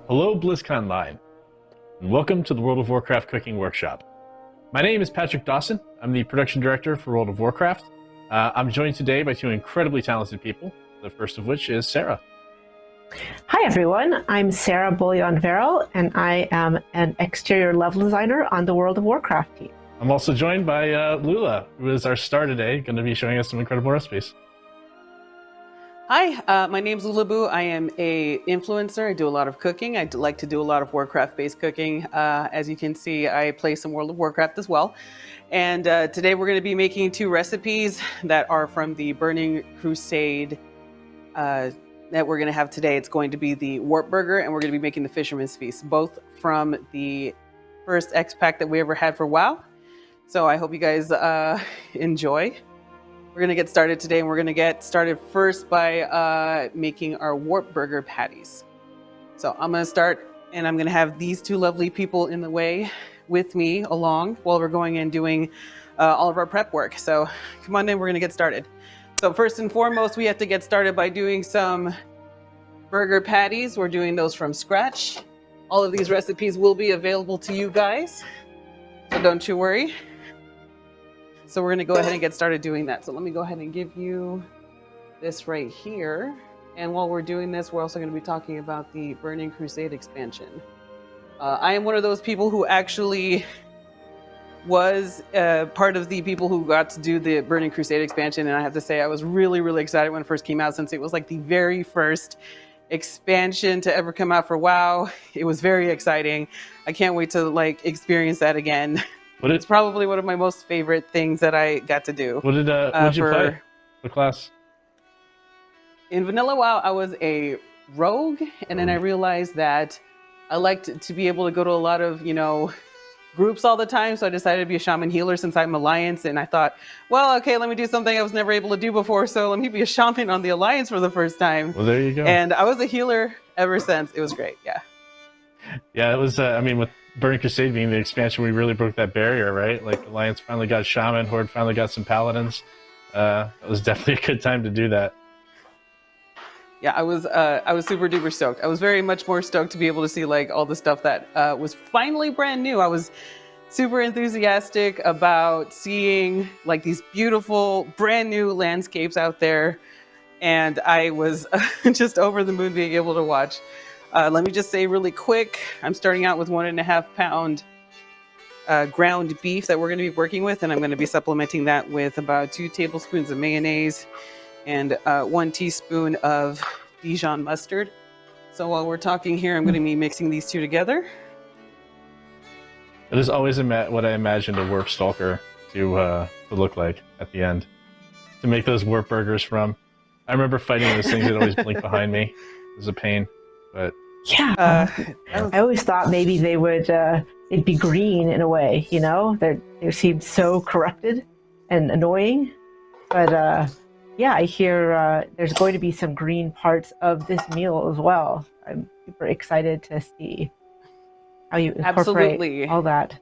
Hello, BlizzCon Line, and welcome to the World of Warcraft Cooking Workshop. My name is Patrick Dawson. I'm the production director for World of Warcraft. I'm joined today by two incredibly talented people, the first of which is Sarah. Hi everyone, I'm Sarah Bouillon-Verrill, and I am an exterior level designer on the World of Warcraft team. I'm also joined by Lula, who is our star today, going to be showing us some incredible recipes. Hi, my name's Lulaboo. I am a influencer. I do a lot of cooking. I like to do a lot of Warcraft-based cooking. As you can see, I play some World of Warcraft as well. And today we're going to be making two recipes that are from the Burning Crusade that we're going to have today. It's going to be the Warp Burger, and we're going to be making the Fisherman's Feast, both from the first X Pack that we ever had for WoW. So I hope you guys enjoy. We're going to get started today, and we're going to get started first by making our Warp Burger patties. So I'm going to start, and I'm going to have these two lovely people in the way with me along while we're going and doing all of our prep work. So come on in, we're going to get started. So first and foremost, we have to get started by doing some burger patties. We're doing those from scratch. All of these recipes will be available to you guys, so don't you worry. So we're going to go ahead and get started doing that. So let me go ahead and give you this right here. And while we're doing this, we're also going to be talking about the Burning Crusade expansion. I am one of those people who actually was part of the people who got to do the Burning Crusade expansion. And I have to say, I was really, really excited when it first came out, since it was like the very first expansion to ever come out for WoW. It was very exciting. I can't wait to experience that again. It's probably one of my most favorite things that I got to do. What did you play? What class? In Vanilla WoW, I was a rogue, and then I realized that I liked to be able to go to a lot of, groups all the time. So I decided to be a shaman healer since I'm Alliance, and I thought, well, okay, let me do something I was never able to do before. So let me be a shaman on the Alliance for the first time. Well, there you go. And I was a healer ever since. It was great. Yeah. Yeah, it was. With Burning Crusade being the expansion, we really broke that barrier, right? Like Alliance finally got Shaman, Horde finally got some Paladins. It was definitely a good time to do that. Yeah, I was super duper stoked. I was very much more stoked to be able to see all the stuff that was finally brand new. I was super enthusiastic about seeing these beautiful brand new landscapes out there, and I was just over the moon being able to watch. Let me just say really quick, I'm starting out with 1.5 pound ground beef that we're going to be working with, and I'm going to be supplementing that with about 2 tablespoons of mayonnaise and 1 teaspoon of Dijon mustard. So while we're talking here, I'm going to be mixing these two together. It is always what I imagined a Warp Stalker to look like at the end, to make those Warp Burgers from. I remember fighting those things that always blink behind me. It was a pain. But yeah, I always thought maybe they would they'd be green in a way, they seemed so corrupted and annoying. But yeah, I hear there's going to be some green parts of this meal as well. I'm super excited to see how you incorporate all that.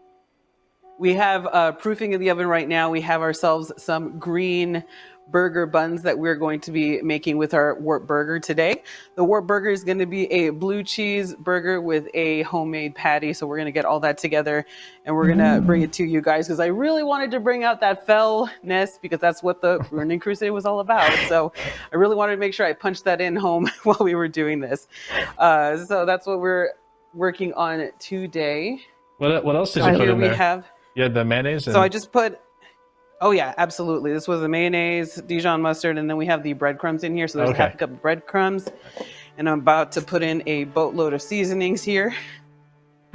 We have proofing in the oven right now. We have ourselves some green burger buns that we're going to be making with our Warp Burger today. The Warp Burger is going to be a blue cheese burger with a homemade patty. So we're going to get all that together, and we're going to bring it to you guys, because I really wanted to bring out that fellness, because that's what the Burning Crusade was all about. So I really wanted to make sure I punched that in home while we were doing this. So that's what we're working on today. What else did you put in there? Yeah, the mayonnaise. So I just put. Oh yeah, absolutely. This was the mayonnaise, Dijon mustard, and then we have the breadcrumbs in here. So there's half a cup of breadcrumbs, and I'm about to put in a boatload of seasonings here.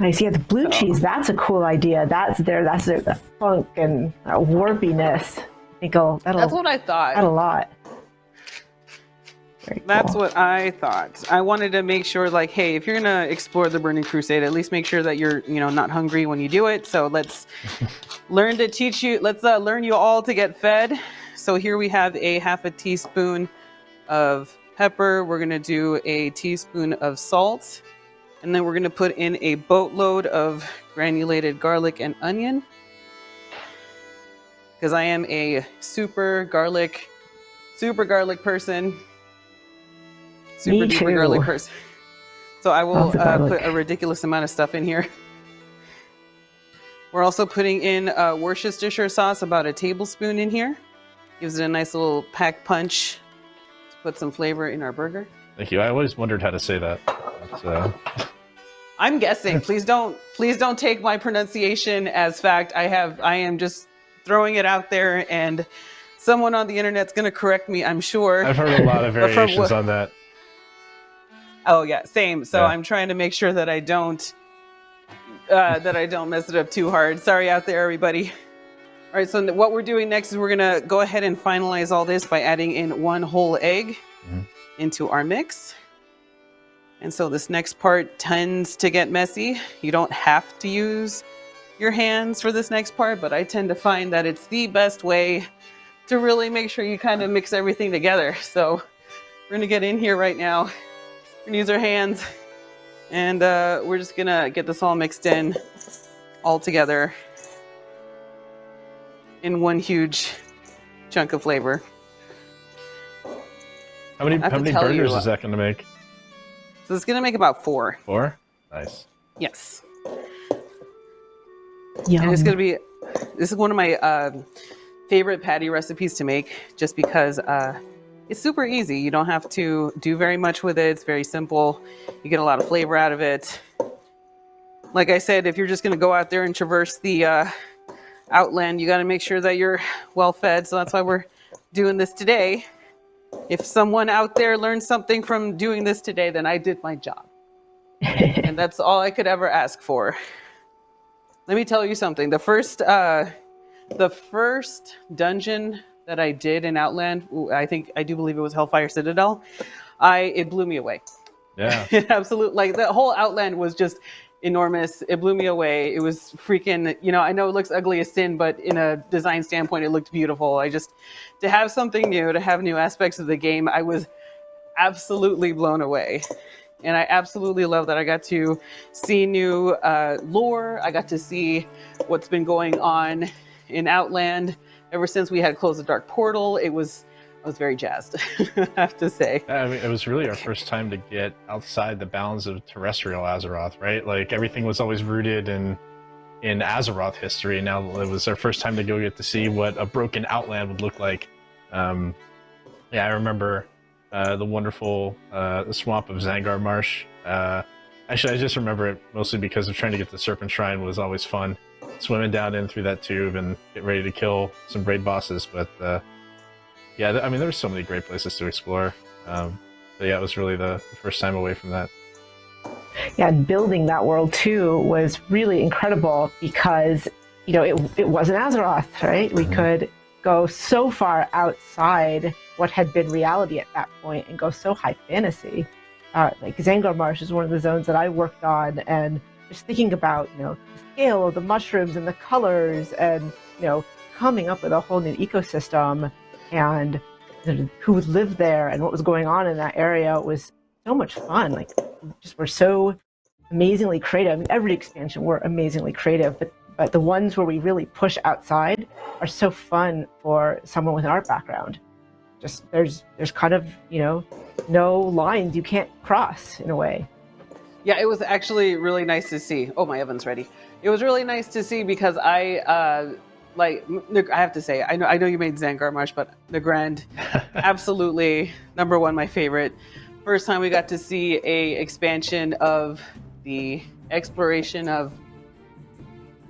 Nice. Yeah, the blue cheese. That's a cool idea. That's the funk and warpiness. I think that's what I thought. Add a lot. Very cool. That's what I thought. I wanted to make sure, hey, if you're gonna explore the Burning Crusade, at least make sure that you're, not hungry when you do it. So let's learn to teach you. Let's learn you all to get fed. So here we have a half a teaspoon of pepper. We're gonna do a teaspoon of salt, and then we're gonna put in a boatload of granulated garlic and onion, because I am a super garlic person. Super duper garlic person. So I will Lots of garlic. put a ridiculous amount of stuff in here. We're also putting in Worcestershire sauce, about a tablespoon in here. Gives it a nice little pack punch to put some flavor in our burger. Thank you. I always wondered how to say that. I'm guessing. Please don't take my pronunciation as fact. I am just throwing it out there, and someone on the internet's going to correct me, I'm sure. I've heard a lot of variations on that. Oh yeah, same. So Yeah. I'm trying to make sure that I don't mess it up too hard. Sorry out there, everybody. All right, so what we're doing next is we're gonna go ahead and finalize all this by adding in 1 whole egg into our mix. And so this next part tends to get messy. You don't have to use your hands for this next part, but I tend to find that it's the best way to really make sure you kind of mix everything together. So we're gonna get in here right now. We're gonna use our hands, and we're just gonna get this all mixed in all together in one huge chunk of flavor. How many burgers is that going to make? So it's gonna make about 4. 4? Nice. Yes. Yum. And this is one of my favorite patty recipes to make, just because it's super easy. You don't have to do very much with it. It's very simple. You get a lot of flavor out of it. Like I said, if you're just going to go out there and traverse the outland, you got to make sure that you're well fed. So that's why we're doing this today. If someone out there learned something from doing this today, then I did my job. And that's all I could ever ask for. Let me tell you something. The first dungeon that I did in Outland, I do believe it was Hellfire Citadel. It blew me away. Yeah. Absolutely. Like, the whole Outland was just enormous. It blew me away. It was freaking, I know it looks ugly as sin, but in a design standpoint, it looked beautiful. To have something new, to have new aspects of the game, I was absolutely blown away. And I absolutely love that I got to see new lore. I got to see what's been going on in Outland ever since we had closed the Dark Portal. I was very jazzed, I have to say. I mean, it was really our first time to get outside the bounds of terrestrial Azeroth, right? Like, everything was always rooted in Azeroth history. Now it was our first time to go get to see what a broken Outland would look like. I remember the wonderful swamp of Zangar Marsh. Actually, I just remember it mostly because of trying to get the Serpent Shrine was always fun. Swimming down in through that tube and get ready to kill some raid bosses. But I mean, there were so many great places to explore. But yeah, it was really the first time away from that. Yeah, and building that world too was really incredible because, it wasn't Azeroth, right? We could go so far outside what had been reality at that point and go so high fantasy. Like Zangar Marsh is one of the zones that I worked on, and just thinking about, the scale of the mushrooms and the colors and, coming up with a whole new ecosystem and who would live there and what was going on in that area was so much fun. Like, just we're so amazingly creative. I mean, every expansion we're amazingly creative, but the ones where we really push outside are so fun for someone with an art background. Just there's kind of, no lines you can't cross in a way. Yeah, it was actually really nice to see. Oh, my oven's ready. It was really nice to see because I have to say, I know you made Zangar Marsh, but Nagrand, absolutely number 1, my favorite. First time we got to see a expansion of the exploration of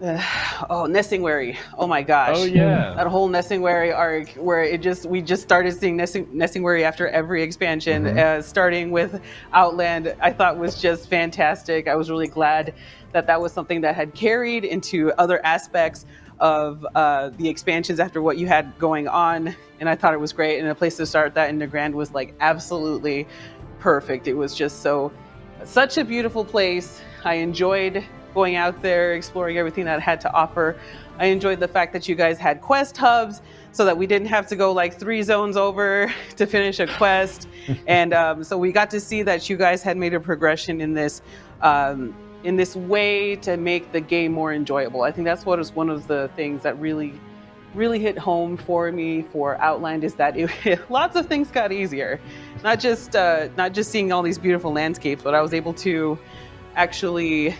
Nessingwary. Oh my gosh. Oh yeah. That whole Nessingwary arc where we just started seeing Nessingwary after every expansion, starting with Outland, I thought was just fantastic. I was really glad that was something that had carried into other aspects of the expansions after what you had going on. And I thought it was great. And a place to start that in Nagrand was like absolutely perfect. It was just such a beautiful place. I enjoyed going out there, exploring everything that it had to offer. I enjoyed the fact that you guys had quest hubs so that we didn't have to go like 3 zones over to finish a quest. And so we got to see that you guys had made a progression in this way to make the game more enjoyable. I think that's what is one of the things that really really hit home for me for Outland is that lots of things got easier. Not just seeing all these beautiful landscapes, but I was able to actually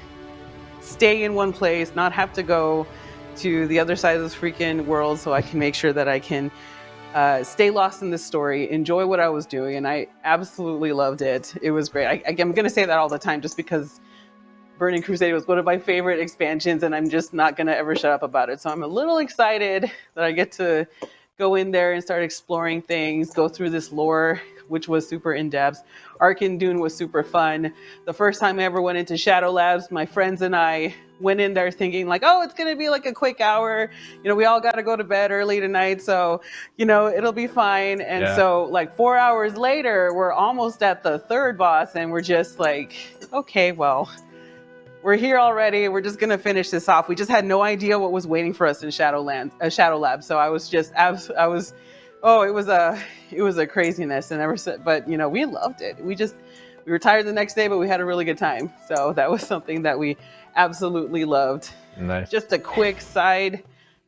stay in one place, not have to go to the other side of this freaking world, so I can make sure that I can stay lost in this story, enjoy what I was doing, and I absolutely loved it. It was great. I'm going to say that all the time just because Burning Crusade was one of my favorite expansions, and I'm just not going to ever shut up about it. So I'm a little excited that I get to go in there and start exploring things, go through this lore, which was super in-depth. Arcane was super fun. The first time I ever went into Shadow Labs, my friends and I went in there thinking like, oh, it's going to be like a quick hour. You know, we all got to go to bed early tonight, so, you know, it'll be fine. And so like 4 hours later, we're almost at the third boss, and we're just like, okay, well, we're here already. We're just going to finish this off. We just had no idea what was waiting for us in Shadow Lab. So I was just, it was a craziness. And but you know, we loved it. We were tired the next day, but we had a really good time. So that was something that we absolutely loved. Nice. Just a quick side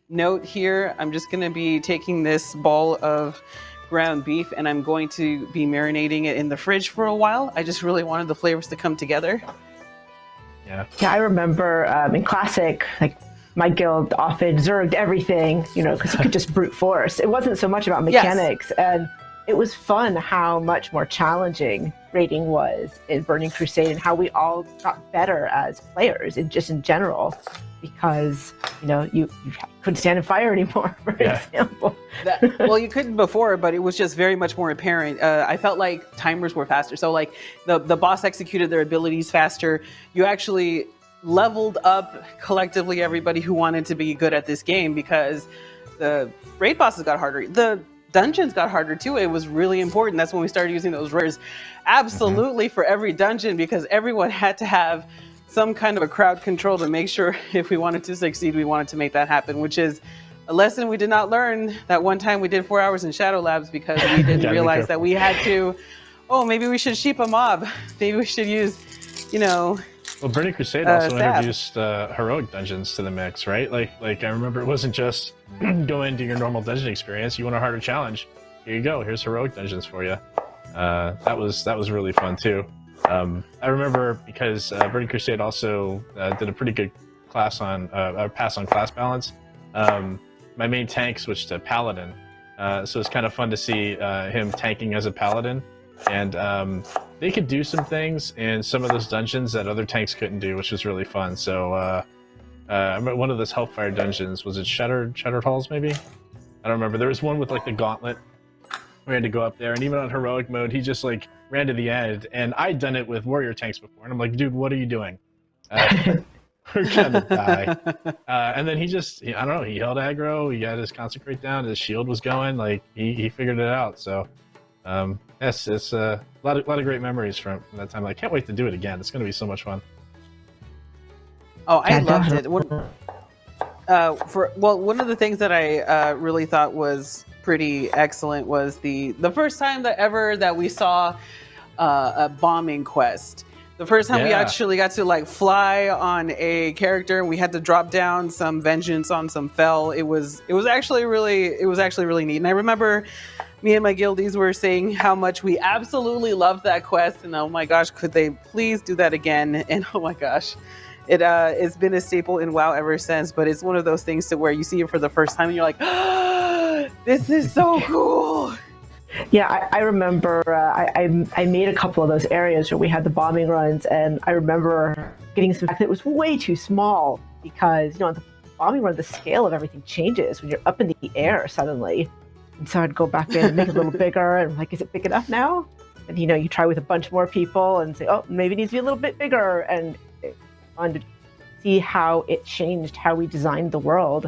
note here. I'm just going to be taking this ball of ground beef and I'm going to be marinating it in the fridge for a while. I just really wanted the flavors to come together. Yeah, I remember in Classic, like my guild often zerged everything, you know, because you could just brute force. It wasn't so much about mechanics, and it was fun how much more challenging raiding was in Burning Crusade and how we all got better as players and just in general, because, you know, you couldn't stand in fire anymore, for example. Well, you couldn't before, but it was just very much more apparent. I felt like timers were faster. So like the boss executed their abilities faster. You actually leveled up collectively everybody who wanted to be good at this game because the raid bosses got harder. The dungeons got harder too. It was really important. That's when we started using those rares absolutely for every dungeon, because everyone had to have some kind of a crowd control to make sure if we wanted to succeed, we wanted to make that happen, which is a lesson we did not learn that one time we did 4 hours in Shadow Labs because we didn't realize that we had to, maybe we should sheep a mob. Maybe we should use, you know. Well, Burning Crusade also introduced heroic dungeons to the mix, right? Like I remember it wasn't just go into your normal dungeon experience. You want a harder challenge? Here you go. Here's heroic dungeons for you. That was really fun too. I remember because Burning Crusade also did a pretty good pass on class balance. My main tank switched to Paladin, so it's kind of fun to see him tanking as a Paladin, and they could do some things in some of those dungeons that other tanks couldn't do, which was really fun. So I remember one of those Hellfire dungeons, was it Shattered Halls maybe? I don't remember. There was one with like the gauntlet. We had to go up there, and even on heroic mode, he just like ran to the end. And I'd done it with warrior tanks before, and I'm like, dude, what are you doing? We're gonna die. And then he just, I don't know, he held aggro, he got his consecrate down, his shield was going, like he figured it out. So it's a lot of great memories from that time. I can't wait to do it again. It's gonna be so much fun. Oh, I loved it. One of the things that I really thought was pretty excellent was the first time that we saw a bombing quest. The first time we actually got to like fly on a character, and we had to drop down some vengeance on some fel. It was actually really neat. And I remember me and my guildies were saying how much we absolutely loved that quest, and oh my gosh, could they please do that again? And oh my gosh, it's been a staple in WoW ever since. But it's one of those things to where you see it for the first time and you're like, oh, this is so cool. Yeah, I remember I made a couple of those areas where we had the bombing runs, and I remember getting some fact that it was way too small because, you know, the bombing run, the scale of everything changes when you're up in the air suddenly. And so I'd go back in and make it a little bigger, and I'm like, is it big enough now? And, you know, you try with a bunch more people and say, oh, maybe it needs to be a little bit bigger. And it's fun to see how it changed how we designed the world,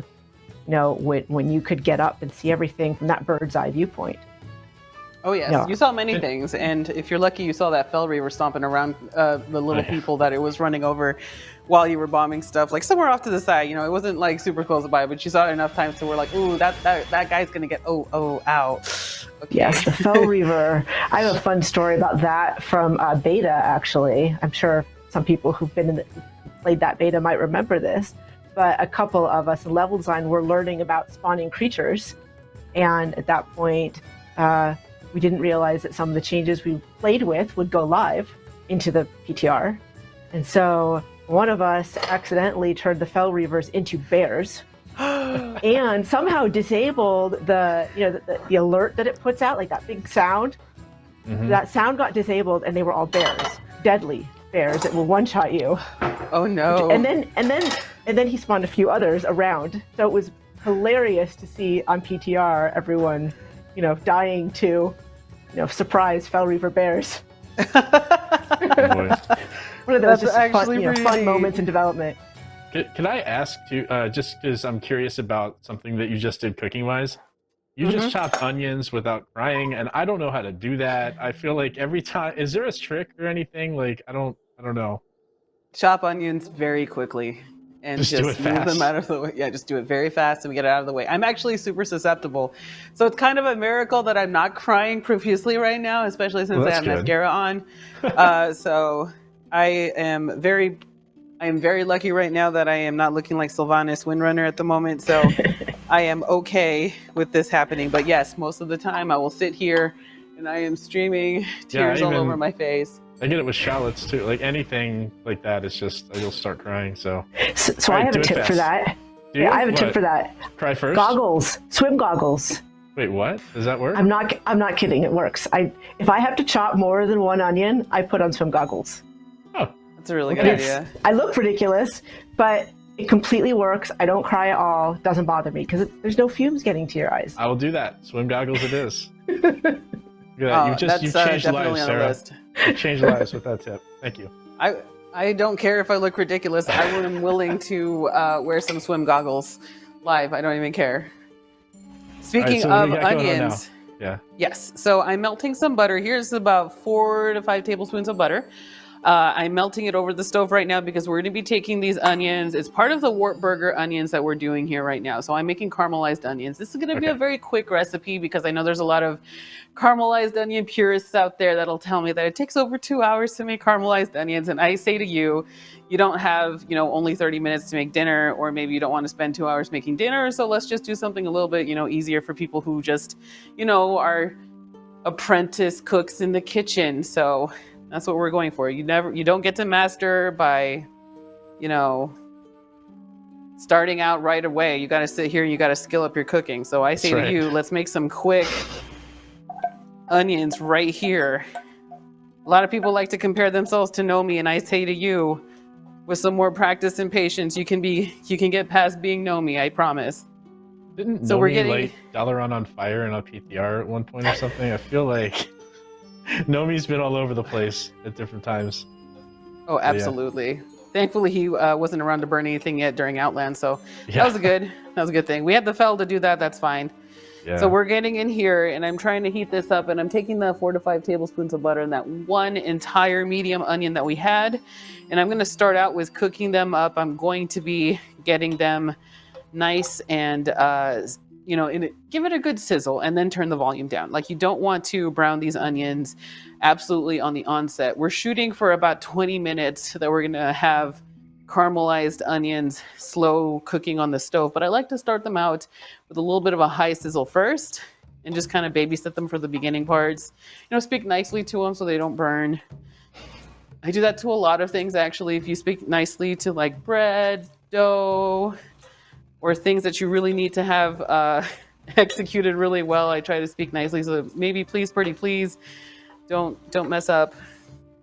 you know, when you could get up and see everything from that bird's eye viewpoint. Oh, yes. Yeah. You saw many things. And if you're lucky, you saw that Fel Reaver stomping around the little people that it was running over while you were bombing stuff, like somewhere off to the side. You know, it wasn't like super close by, but you saw it enough times to where like, ooh, that guy's going to get, ow. Okay. Yes, the Fel Reaver. I have a fun story about that from beta, actually. I'm sure some people who've played that beta might remember this. but a couple of us in level design were learning about spawning creatures. And at that point, we didn't realize that some of the changes we played with would go live into the PTR. And so one of us accidentally turned the Fel Reavers into bears and somehow disabled the alert that it puts out, like that big sound. Mm-hmm. That sound got disabled and they were all bears, deadly bears that will one-shot you. Oh no. And then he spawned a few others around. So it was hilarious to see on PTR everyone, dying to, surprise Fel Reaver bears. Boy. One of those fun moments in development. Can I ask too, just because I'm curious about something that you just did cooking-wise? You just chopped onions without crying, and I don't know how to do that. I feel like every time, is there a trick or anything? Like I don't know. Chop onions very quickly and just move them out of the way. Yeah, just do it very fast and we get it out of the way. I'm actually super susceptible. So it's kind of a miracle that I'm not crying profusely right now, especially since I have mascara on. So I am very lucky right now that I am not looking like Sylvanas Windrunner at the moment. So I am okay with this happening. But yes, most of the time I will sit here and I am streaming tears all over my face. I get it with shallots too. Like anything like that, it's just you'll start crying. So I have a tip for that. Yeah, I have a tip for that. Cry first. Goggles, swim goggles. Wait, what? Does that work? I'm not kidding. It works. If I have to chop more than one onion, I put on swim goggles. Oh, that's a really good idea. I look ridiculous, but it completely works. I don't cry at all. It doesn't bother me because there's no fumes getting to your eyes. I will do that. Swim goggles it is. You've changed lives, Sarah. You've changed lives with that tip. Thank you. I don't care if I look ridiculous. I am willing to wear some swim goggles live. I don't even care. Speaking of onions. Yeah. Yes. So I'm melting some butter. Here's about 4 to 5 tablespoons of butter. I'm melting it over the stove right now because we're going to be taking these onions. It's part of the Wartburger onions that we're doing here right now. So I'm making caramelized onions. This is going to be a very quick recipe because I know there's a lot of caramelized onion purists out there that'll tell me that it takes over 2 hours to make caramelized onions. And I say to you, you don't have, only 30 minutes to make dinner, or maybe you don't want to spend 2 hours making dinner. So let's just do something a little bit, easier for people who just, are apprentice cooks in the kitchen. So that's what we're going for. You don't get to master by, starting out right away. You got to sit here and you got to skill up your cooking. So I say to you, let's make some quick onions right here. A lot of people like to compare themselves to Nomi, and I say to you, with some more practice and patience, you can get past being Nomi, I promise. Didn't Nomi light Dalaran on fire in a PTR at one point or something? I feel like Nomi's been all over the place at different times. Oh, absolutely. Yeah. Thankfully, he wasn't around to burn anything yet during Outland, so that was a good thing. We had the Fel to do that. That's fine. Yeah. So we're getting in here, and I'm trying to heat this up, and I'm taking the 4 to 5 tablespoons of butter and that one entire medium onion that we had, and I'm going to start out with cooking them up. I'm going to be getting them nice and give it a good sizzle and then turn the volume down. Like, you don't want to brown these onions absolutely on the onset. We're shooting for about 20 minutes that we're going to have caramelized onions slow cooking on the stove. But I like to start them out with a little bit of a high sizzle first and just kind of babysit them for the beginning parts. Speak nicely to them so they don't burn. I do that to a lot of things, actually. If you speak nicely to like bread, dough, or things that you really need to have executed really well, I try to speak nicely. So maybe please, pretty please, don't mess up.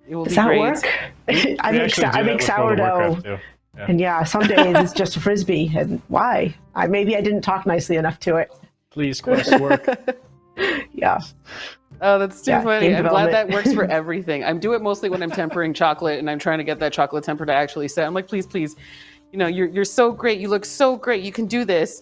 It will be great. Work? I make sourdough. Yeah. And some days it's just a frisbee. And why? Maybe I didn't talk nicely enough to it. Please, quest work. Yeah. Oh, that's too funny. I'm glad that works for everything. I do it mostly when I'm tempering chocolate and I'm trying to get that chocolate temper to actually set. I'm like, please. You're so great. You look so great. You can do this.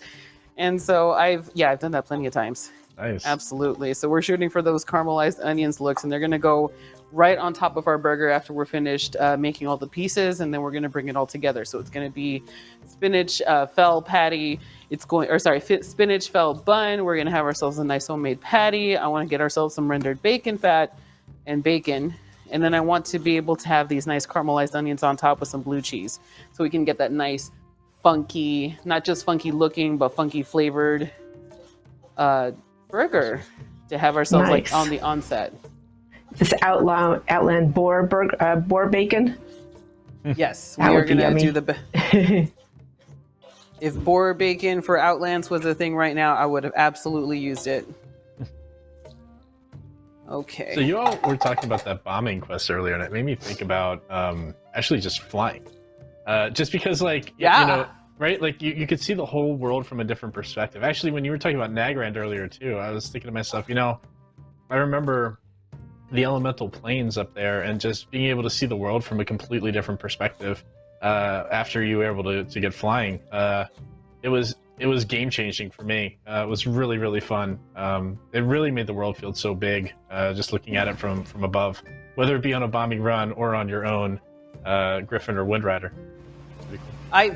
And so I've done that plenty of times. Nice. Absolutely. So we're shooting for those caramelized onions looks, and they're going to go right on top of our burger after we're finished making all the pieces, and then we're going to bring it all together. So it's going to be spinach Fel patty. Spinach Fel bun. We're going to have ourselves a nice homemade patty. I want to get ourselves some rendered bacon fat and bacon. And then I want to be able to have these nice caramelized onions on top with some blue cheese, so we can get that nice funky, not just funky looking, but funky flavored burger to have ourselves like Nice. on the onset. This Outland boar bacon. Yes, we That are would be gonna yummy. do the. If boar bacon for Outlands was a thing right now, I would have absolutely used it. Okay. So you all were talking about that bombing quest earlier, and it made me think about actually just flying. Just because, like, Yeah. you know, right? Like, you could see the whole world from a different perspective. Actually, when you were talking about Nagrand earlier, too, I was thinking to myself, you know, I remember the elemental planes up there and just being able to see the world from a completely different perspective after you were able to get flying. It was game changing for me. It was really, really fun. It really made the world feel so big, just looking at it from above, whether it be on a bombing run or on your own Griffin or Windrider.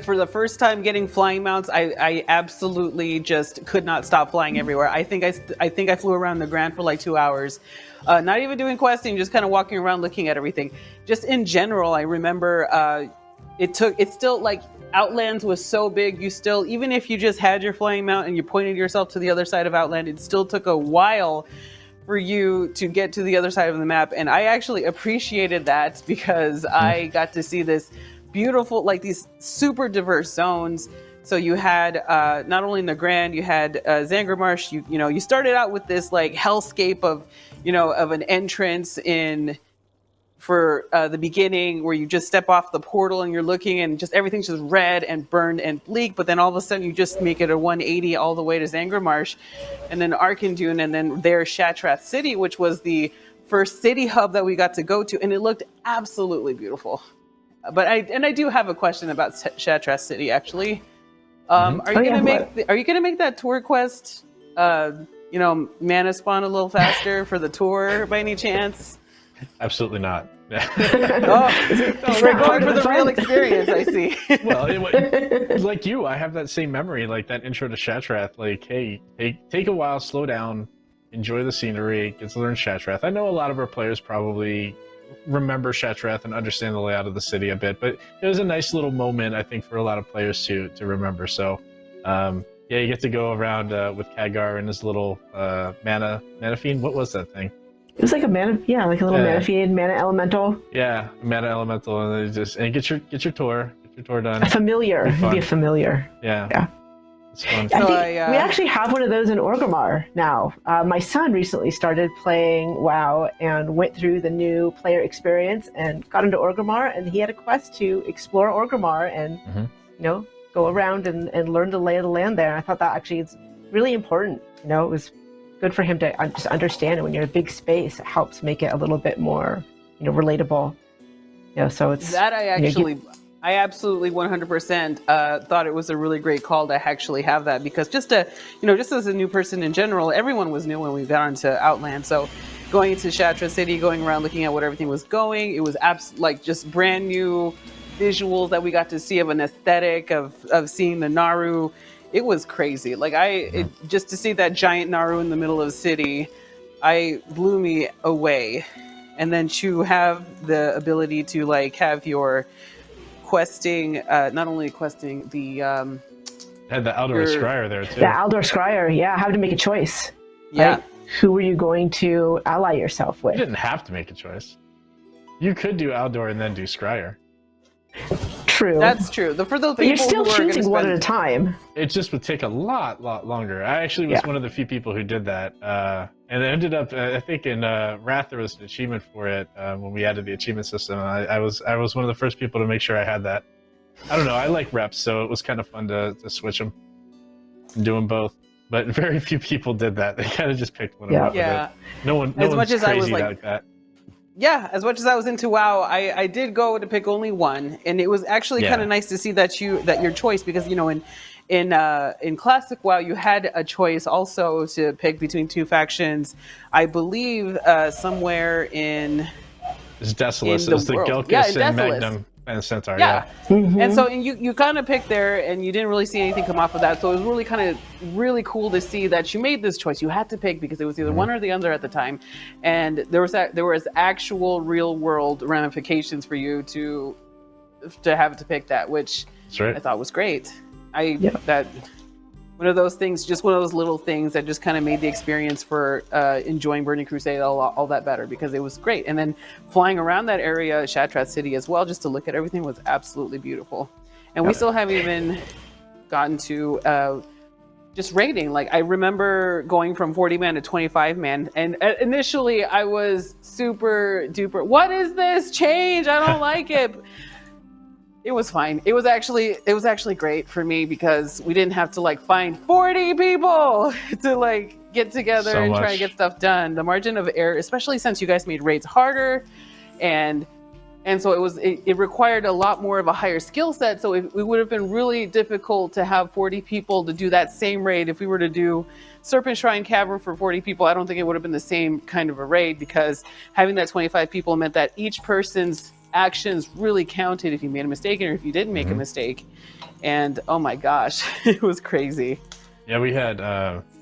For the first time getting flying mounts, I absolutely just could not stop flying everywhere. I think I flew around the Grand for like 2 hours, not even doing questing, just kind of walking around looking at everything. Just in general, I remember it's still like Outlands was so big. You still, even if you just had your flying mount and you pointed yourself to the other side of Outland, it still took a while for you to get to the other side of the map. And I actually appreciated that because I got to see this beautiful, like these super diverse zones. So you had not only Nagrand, you had Zangarmarsh. You started out with this like hellscape of an entrance for the beginning where you just step off the portal and you're looking and just everything's just red and burned and bleak. But then all of a sudden you just make it a 180 all the way to Zangarmarsh, and then Arkandune, and then there's Shattrath City, which was the first city hub that we got to go to, and it looked absolutely beautiful. But I do have a question about Shattrath City actually. Are you gonna make that tour quest? Mana spawn a little faster for the tour by any chance? Absolutely not. We're going for the real experience, I see. Well, like you, I have that same memory, like that intro to Shattrath. Like, hey, take a while, slow down, enjoy the scenery, get to learn Shattrath. I know a lot of our players probably remember Shattrath and understand the layout of the city a bit, but it was a nice little moment, I think, for a lot of players to remember. So, yeah, you get to go around with Khadgar and his little mana fiend. What was that thing? It was like a mana, like a little mana fiend, mana elemental. Yeah, mana elemental, and get your tour done. A familiar, It'd be a familiar. Yeah. It's fun. I think we actually have one of those in Orgrimmar now. My son recently started playing WoW and went through the new player experience and got into Orgrimmar, and he had a quest to explore Orgrimmar and go around and learn the lay of the land there. And I thought that actually is really important. It was good for him to just understand it. When you're in a big space, it helps make it a little bit more relatable. So it's that I absolutely 100% thought it was a really great call to actually have that, because just as a new person in general, everyone was new when we got onto Outland. So going into Shattrath City, going around looking at what everything was going, it was just brand new visuals that we got to see, of an aesthetic of seeing the Naru. It was crazy. Like just to see that giant Naru in the middle of the city, blew me away. And then to have the ability to have your questing, not only questing the had the Aldor Scryer there too. The Aldor Scryer, yeah, having to make a choice. Yeah. Right? Who were you going to ally yourself with? You didn't have to make a choice. You could do Aldor and then do Scryer. True. That's true. For those people but you're still who choosing one at a time. It just would take a lot longer. I actually was one of the few people who did that. And it ended up, I think in Wrath there was an achievement for it when we added the achievement system. I was one of the first people to make sure I had that. I don't know. I like reps, so it was kind of fun to switch them and do them both. But very few people did that. They kind of just picked one. Yeah. No one's as I was like that. Yeah, as much as I was into WoW, I did go to pick only one, and it was actually kind of nice to see that your choice, because in classic WoW you had a choice also to pick between two factions. I believe somewhere in It's Desolace. It was the Gelkis and Magnum and Centaur. Yeah. Mm-hmm. And so you kind of picked there, and you didn't really see anything come off of that. So it was really cool to see that you made this choice. You had to pick because it was either one or the other at the time, and there was actual real world ramifications for you to have to pick that, which That's right. I thought was great. Yeah. That one of those things, just one of those little things that just kind of made the experience for enjoying Burning Crusade all that better, because it was great. And then flying around that area, Shattrath City as well, just to look at everything, was absolutely beautiful. And we still haven't even gotten to just raiding. Like, I remember going from 40 man to 25 man, and initially I was super duper, what is this change? I don't like it. It was fine. It was actually great for me, because we didn't have to like find 40 people to like get together and try and get stuff done. The margin of error, especially since you guys made raids harder, and so it required a lot more of a higher skill set. So it would have been really difficult to have 40 people to do that same raid. If we were to do Serpent Shrine Cavern for 40 people, I don't think it would have been the same kind of a raid, because having that 25 people meant that each person's actions really counted if you made a mistake or if you didn't make a mistake. And oh my gosh, it was crazy. Yeah, we had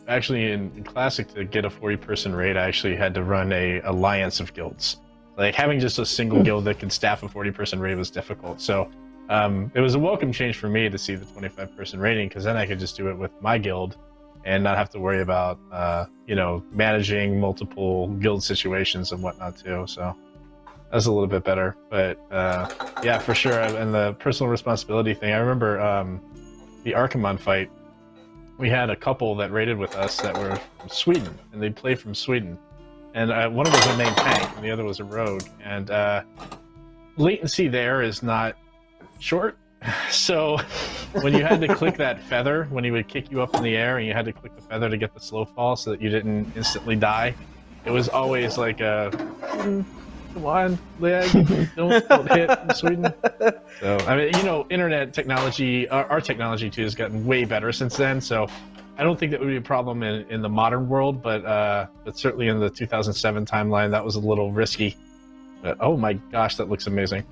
actually in Classic, to get a 40-person raid, I actually had to run a alliance of guilds. Like, having just a single guild that could staff a 40-person raid was difficult. So it was a welcome change for me to see the 25-person raiding, because then I could just do it with my guild and not have to worry about managing multiple guild situations and whatnot too. So that's a little bit better. But yeah, for sure. And the personal responsibility thing, I remember the Archimon fight, we had a couple that raided with us that were from Sweden, and they played from Sweden. And one of them was a main tank, and the other was a rogue. And latency there is not short. So when you had to click that feather, when he would kick you up in the air, and you had to click the feather to get the slow fall so that you didn't instantly die, it was always like a... Come on, lag, don't hit from Sweden. So, I mean, internet technology, our technology too, has gotten way better since then. So I don't think that would be a problem in the modern world, but certainly in the 2007 timeline, that was a little risky. But oh my gosh, that looks amazing.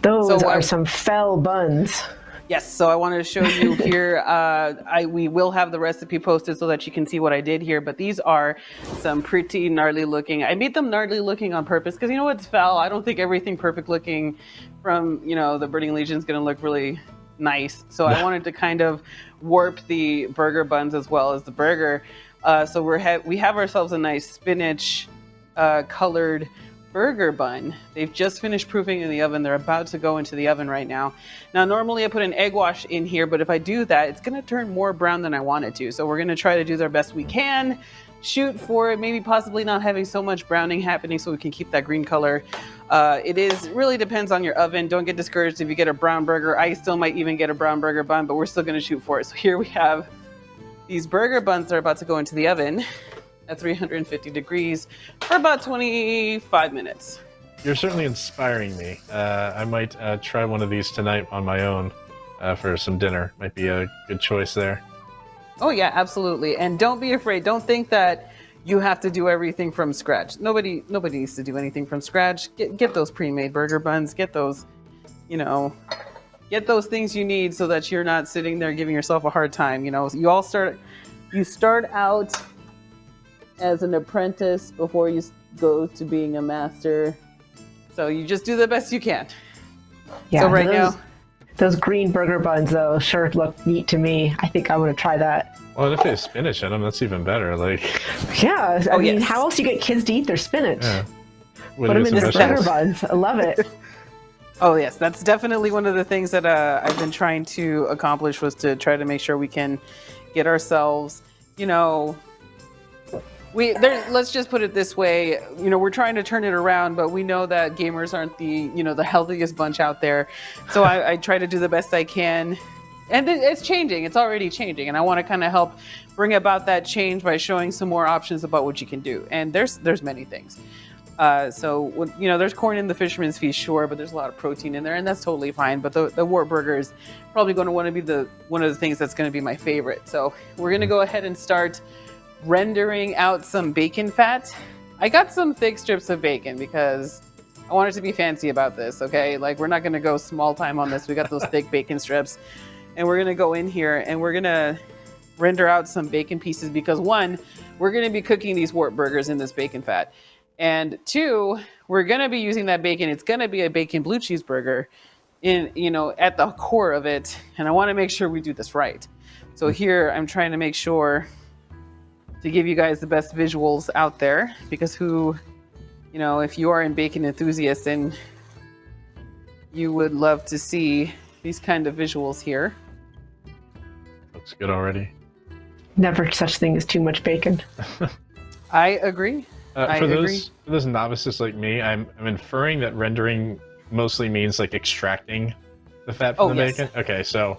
Those are some fell buns. Yes, so I wanted to show you here. We will have the recipe posted so that you can see what I did here, but these are some pretty gnarly looking. I made them gnarly looking on purpose because, it's fell. I don't think everything perfect looking from, the Burning Legion is going to look really nice. So I wanted to kind of warp the burger buns as well as the burger. So we have ourselves a nice spinach colored burger bun. They've just finished proofing in the oven. They're about to go into the oven right now. Now, normally I put an egg wash in here, but if I do that, it's going to turn more brown than I want it to. So we're going to try to do our best we can, shoot for it, maybe possibly not having so much browning happening so we can keep that green color. Really depends on your oven. Don't get discouraged if you get a brown burger. I still might even get a brown burger bun, but we're still going to shoot for it. So here we have these burger buns that are about to go into the oven at 350 degrees for about 25 minutes. You're certainly inspiring me. I might try one of these tonight on my own for some dinner. Might be a good choice there. Oh yeah, absolutely. And don't be afraid. Don't think that you have to do everything from scratch. Nobody needs to do anything from scratch. Get those pre-made burger buns. Get those, get those things you need so that you're not sitting there giving yourself a hard time. You start out as an apprentice before you go to being a master. So you just do the best you can. Yeah, so now, those green burger buns though sure look neat to me. I think I want to try that. Well, if they have spinach in them, that's even better. Yeah, I mean, how else do you get kids to eat their spinach? Yeah. Put them in the burger buns. I love it. Oh yes, that's definitely one of the things that I've been trying to accomplish, was to try to make sure we can get ourselves, let's just put it this way, we're trying to turn it around, but we know that gamers aren't the healthiest bunch out there. So I try to do the best I can. And it's changing. It's already changing. And I want to kind of help bring about that change by showing some more options about what you can do. And there's many things. There's corn in the fisherman's feast, sure, but there's a lot of protein in there, and that's totally fine. But the wart burger is probably going to want to be one of the things that's going to be my favorite. So we're going to go ahead and start rendering out some bacon fat. I got some thick strips of bacon because I wanted to be fancy about this, okay? Like, we're not going to go small time on this. We got those thick bacon strips, and we're going to go in here and we're going to render out some bacon pieces because, one, we're going to be cooking these wart burgers in this bacon fat. And two, we're going to be using that bacon. It's going to be a bacon blue cheeseburger. at the core of it, and I want to make sure we do this right. So here I'm trying to make sure to give you guys the best visuals out there, because if you are a bacon enthusiast, then you would love to see these kind of visuals here. Looks good already. Never such thing as too much bacon. I agree. For those novices like me, I'm inferring that rendering mostly means like extracting the fat from the bacon. Okay, so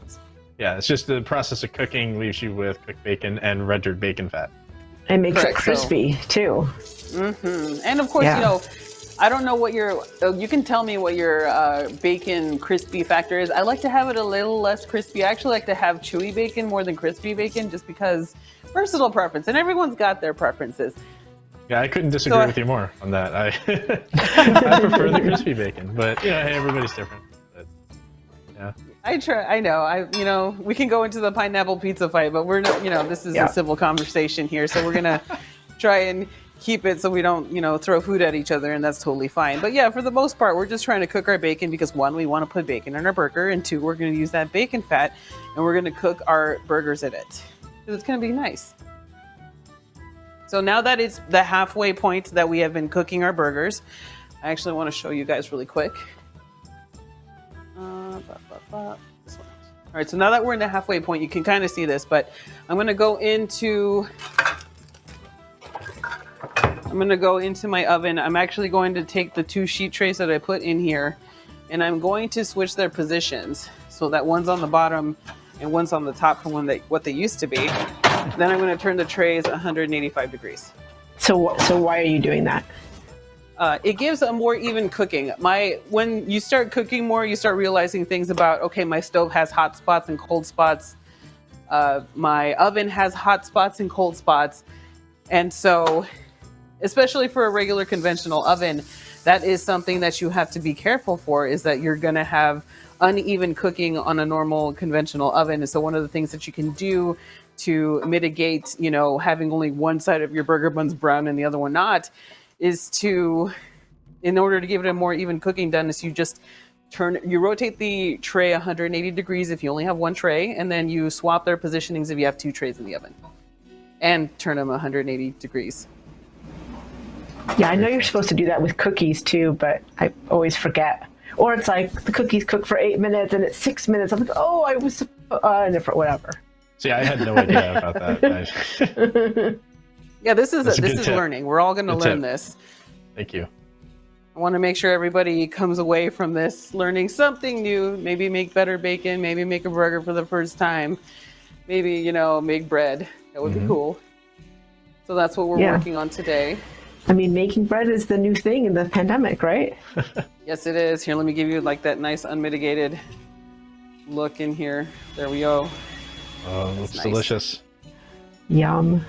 yeah, it's just the process of cooking leaves you with cooked bacon and rendered bacon fat. It makes it crispy too. Mm-hmm. And of course, I don't know what you can tell me what your bacon crispy factor is. I like to have it a little less crispy. I actually like to have chewy bacon more than crispy bacon, just because personal preference, and everyone's got their preferences. Yeah, I couldn't disagree with you more on that. I prefer the crispy bacon, but hey, everybody's different. But, yeah. I know. We can go into the pineapple pizza fight, but we're not. This is a civil conversation here, so we're gonna try and keep it so we don't, throw food at each other, and that's totally fine. But yeah, for the most part, we're just trying to cook our bacon because one, we want to put bacon in our burger, and two, we're going to use that bacon fat, and we're going to cook our burgers in it. It's going to be nice. So now that it's the halfway point that we have been cooking our burgers, I actually want to show you guys really quick. All right, so now that we're in the halfway point, you can kind of see this, but I'm going to go into my oven. I'm actually going to take the 2 sheet trays that I put in here, and I'm going to switch their positions so that one's on the bottom and one's on the top from what they used to be. Then I'm going to turn the trays 185 degrees. So why are you doing that? It gives a more even cooking. When you start cooking more, you start realizing things about, okay, my stove has hot spots and cold spots. My oven has hot spots and cold spots. And so, especially for a regular conventional oven, that is something that you have to be careful for, is that you're going to have uneven cooking on a normal conventional oven. And so one of the things that you can do to mitigate, having only one side of your burger buns brown and the other one not, is in order to give it a more even cooking done, is you rotate the tray 180 degrees if you only have one tray, and then you swap their positionings if you have 2 trays in the oven, and turn them 180 degrees. Yeah, I know you're supposed to do that with cookies too, but I always forget. Or it's like the cookies cook for 8 minutes and it's 6 minutes. I'm like, oh, I was whatever. See, I had no idea about that. Yeah, this is learning. We're all going to learn this. Thank you. I want to make sure everybody comes away from this learning something new. Maybe make better bacon. Maybe make a burger for the first time. Maybe make bread. That would be cool. So that's what we're working on today. I mean, making bread is the new thing in the pandemic, right? Yes, it is. Here, let me give you that nice unmitigated look in here. There we go. Oh, looks nice. Delicious. Yum.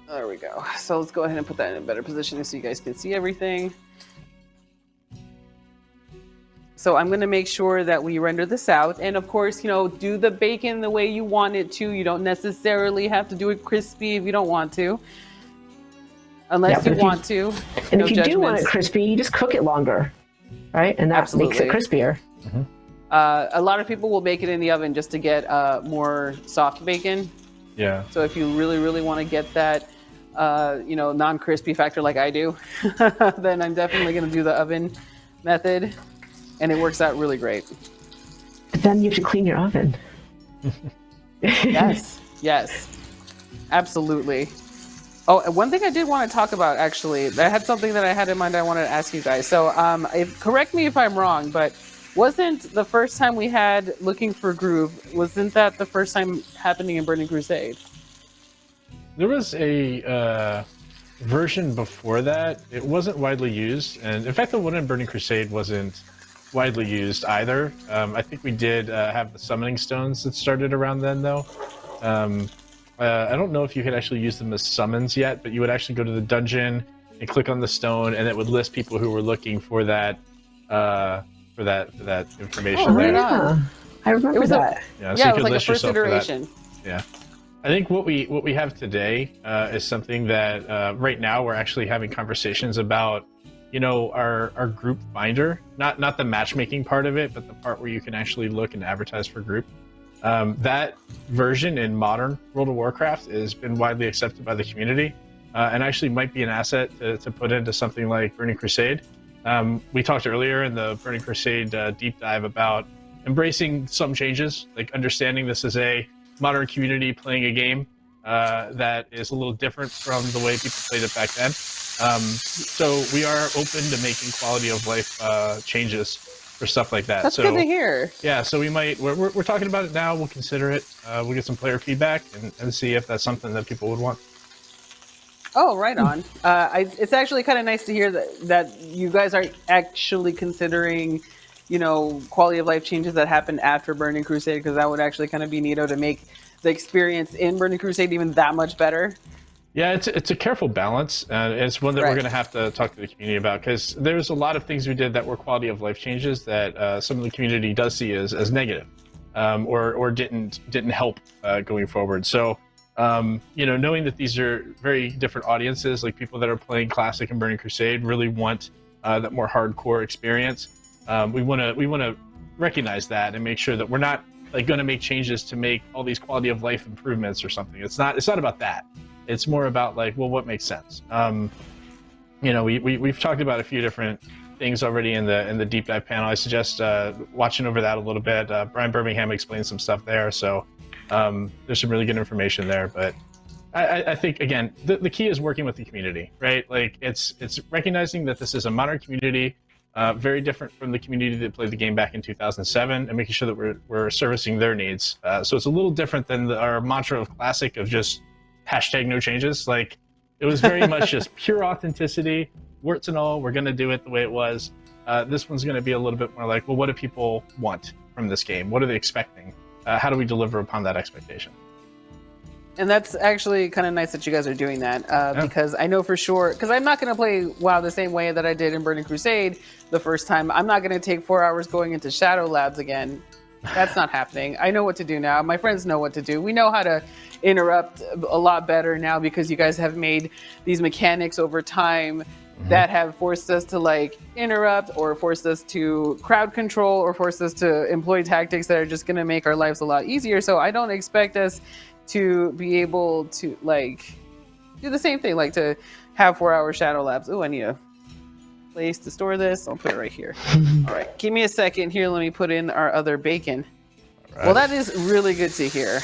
There we go. So let's go ahead and put that in a better position so you guys can see everything. So I'm going to make sure that we render this out. And of course, do the bacon the way you want it to. You don't necessarily have to do it crispy if you don't want to. Unless you want to. And if you do want it crispy, you just cook it longer, right? And that makes it crispier. Mm-hmm. A lot of people will bake it in the oven just to get more soft bacon. Yeah. So if you really, really want to get that, non-crispy factor like I do, then I'm definitely going to do the oven method, and it works out really great. But then you have to clean your oven. Yes, absolutely. Oh, and one thing I did want to talk about, actually, I had something that I had in mind I wanted to ask you guys. So correct me if I'm wrong, but wasn't the first time we had Looking for Groove, wasn't that the first time happening in Burning Crusade? There was a version before that. It wasn't widely used. And in fact, the one in Burning Crusade wasn't widely used either. I think we did have the summoning stones that started around then, though. I don't know if you could actually use them as summons yet, but you would actually go to the dungeon and click on the stone, and it would list people who were looking for that for that information. Oh, right on. I remember that. So it was like a first iteration. Yeah. I think what we have today is something that right now we're actually having conversations about our group finder, not the matchmaking part of it, but the part where you can actually look and advertise for group. That version in modern World of Warcraft has been widely accepted by the community, and actually might be an asset to put into something like Burning Crusade. We talked earlier in the Burning Crusade deep dive about embracing some changes, like understanding this is a modern community playing a game that is a little different from the way people played it back then. So we are open to making quality of life changes for stuff like that. That's so, good to hear. Yeah, so we're talking about it now. We'll consider it. We'll get some player feedback and see if that's something that people would want. Oh, right on. It's actually kind of nice to hear that you guys are actually considering, quality of life changes that happen after Burning Crusade, because that would actually kind of be neato to make the experience in Burning Crusade even that much better. Yeah, it's a careful balance. It's one that we're going to have to talk to the community about, because there's a lot of things we did that were quality of life changes that some of the community does see as negative, or didn't help going forward. So, knowing that these are very different audiences, like people that are playing Classic and Burning Crusade really want that more hardcore experience. We want to recognize that and make sure that we're not going to make changes to make all these quality of life improvements or something. It's not about that. It's more about what makes sense. We've talked about a few different things already in the deep dive panel. I suggest watching over that a little bit. Brian Birmingham explained some stuff there, so there's some really good information there. But I think again, the key is working with the community, right? It's recognizing that this is a modern community, very different from the community that played the game back in 2007, and making sure that we're servicing their needs. So it's a little different than our mantra of Classic of just hashtag no changes. It was very much just pure authenticity, warts and all. We're going to do it the way it was. This one's going to be a little bit more well, what do people want from this game? What are they expecting? How do we deliver upon that expectation? And that's actually kind of nice that you guys are doing that, because I know for sure, because I'm not going to play WoW the same way that I did in Burning Crusade the first time. I'm not going to take 4 hours going into Shadow Labs again. That's not happening. I know what to do now. My friends know what to do. We know how to interrupt a lot better now, because you guys have made these mechanics over time that have forced us to interrupt, or forced us to crowd control, or forced us to employ tactics that are just going to make our lives a lot easier. So I don't expect us to be able to do the same thing, to have 4 hour Shadow Labs. Oh, I need a place to store this. I'll put it right here. All right, give me a second here. Let me put in our other bacon. Right. Well, that is really good to hear.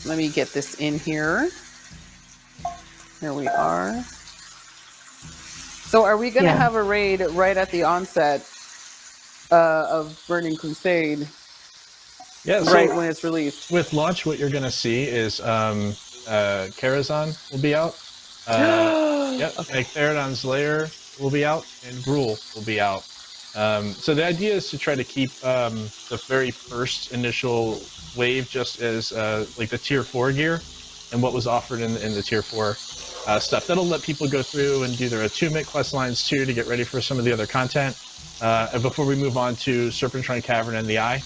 Let me get this in here. Here we are. So are we going to have a raid right at the onset of Burning Crusade? Yeah, right when it's released. With launch, what you're going to see is Karazhan will be out. Okay. Therodon's Lair will be out, and Gruul will be out. So the idea is to try to keep the very first initial wave just as the tier 4 gear and what was offered in the tier 4 stuff. That'll let people go through and do their attunement quest lines too to get ready for some of the other content before we move on to Serpentine Cavern and the Eye.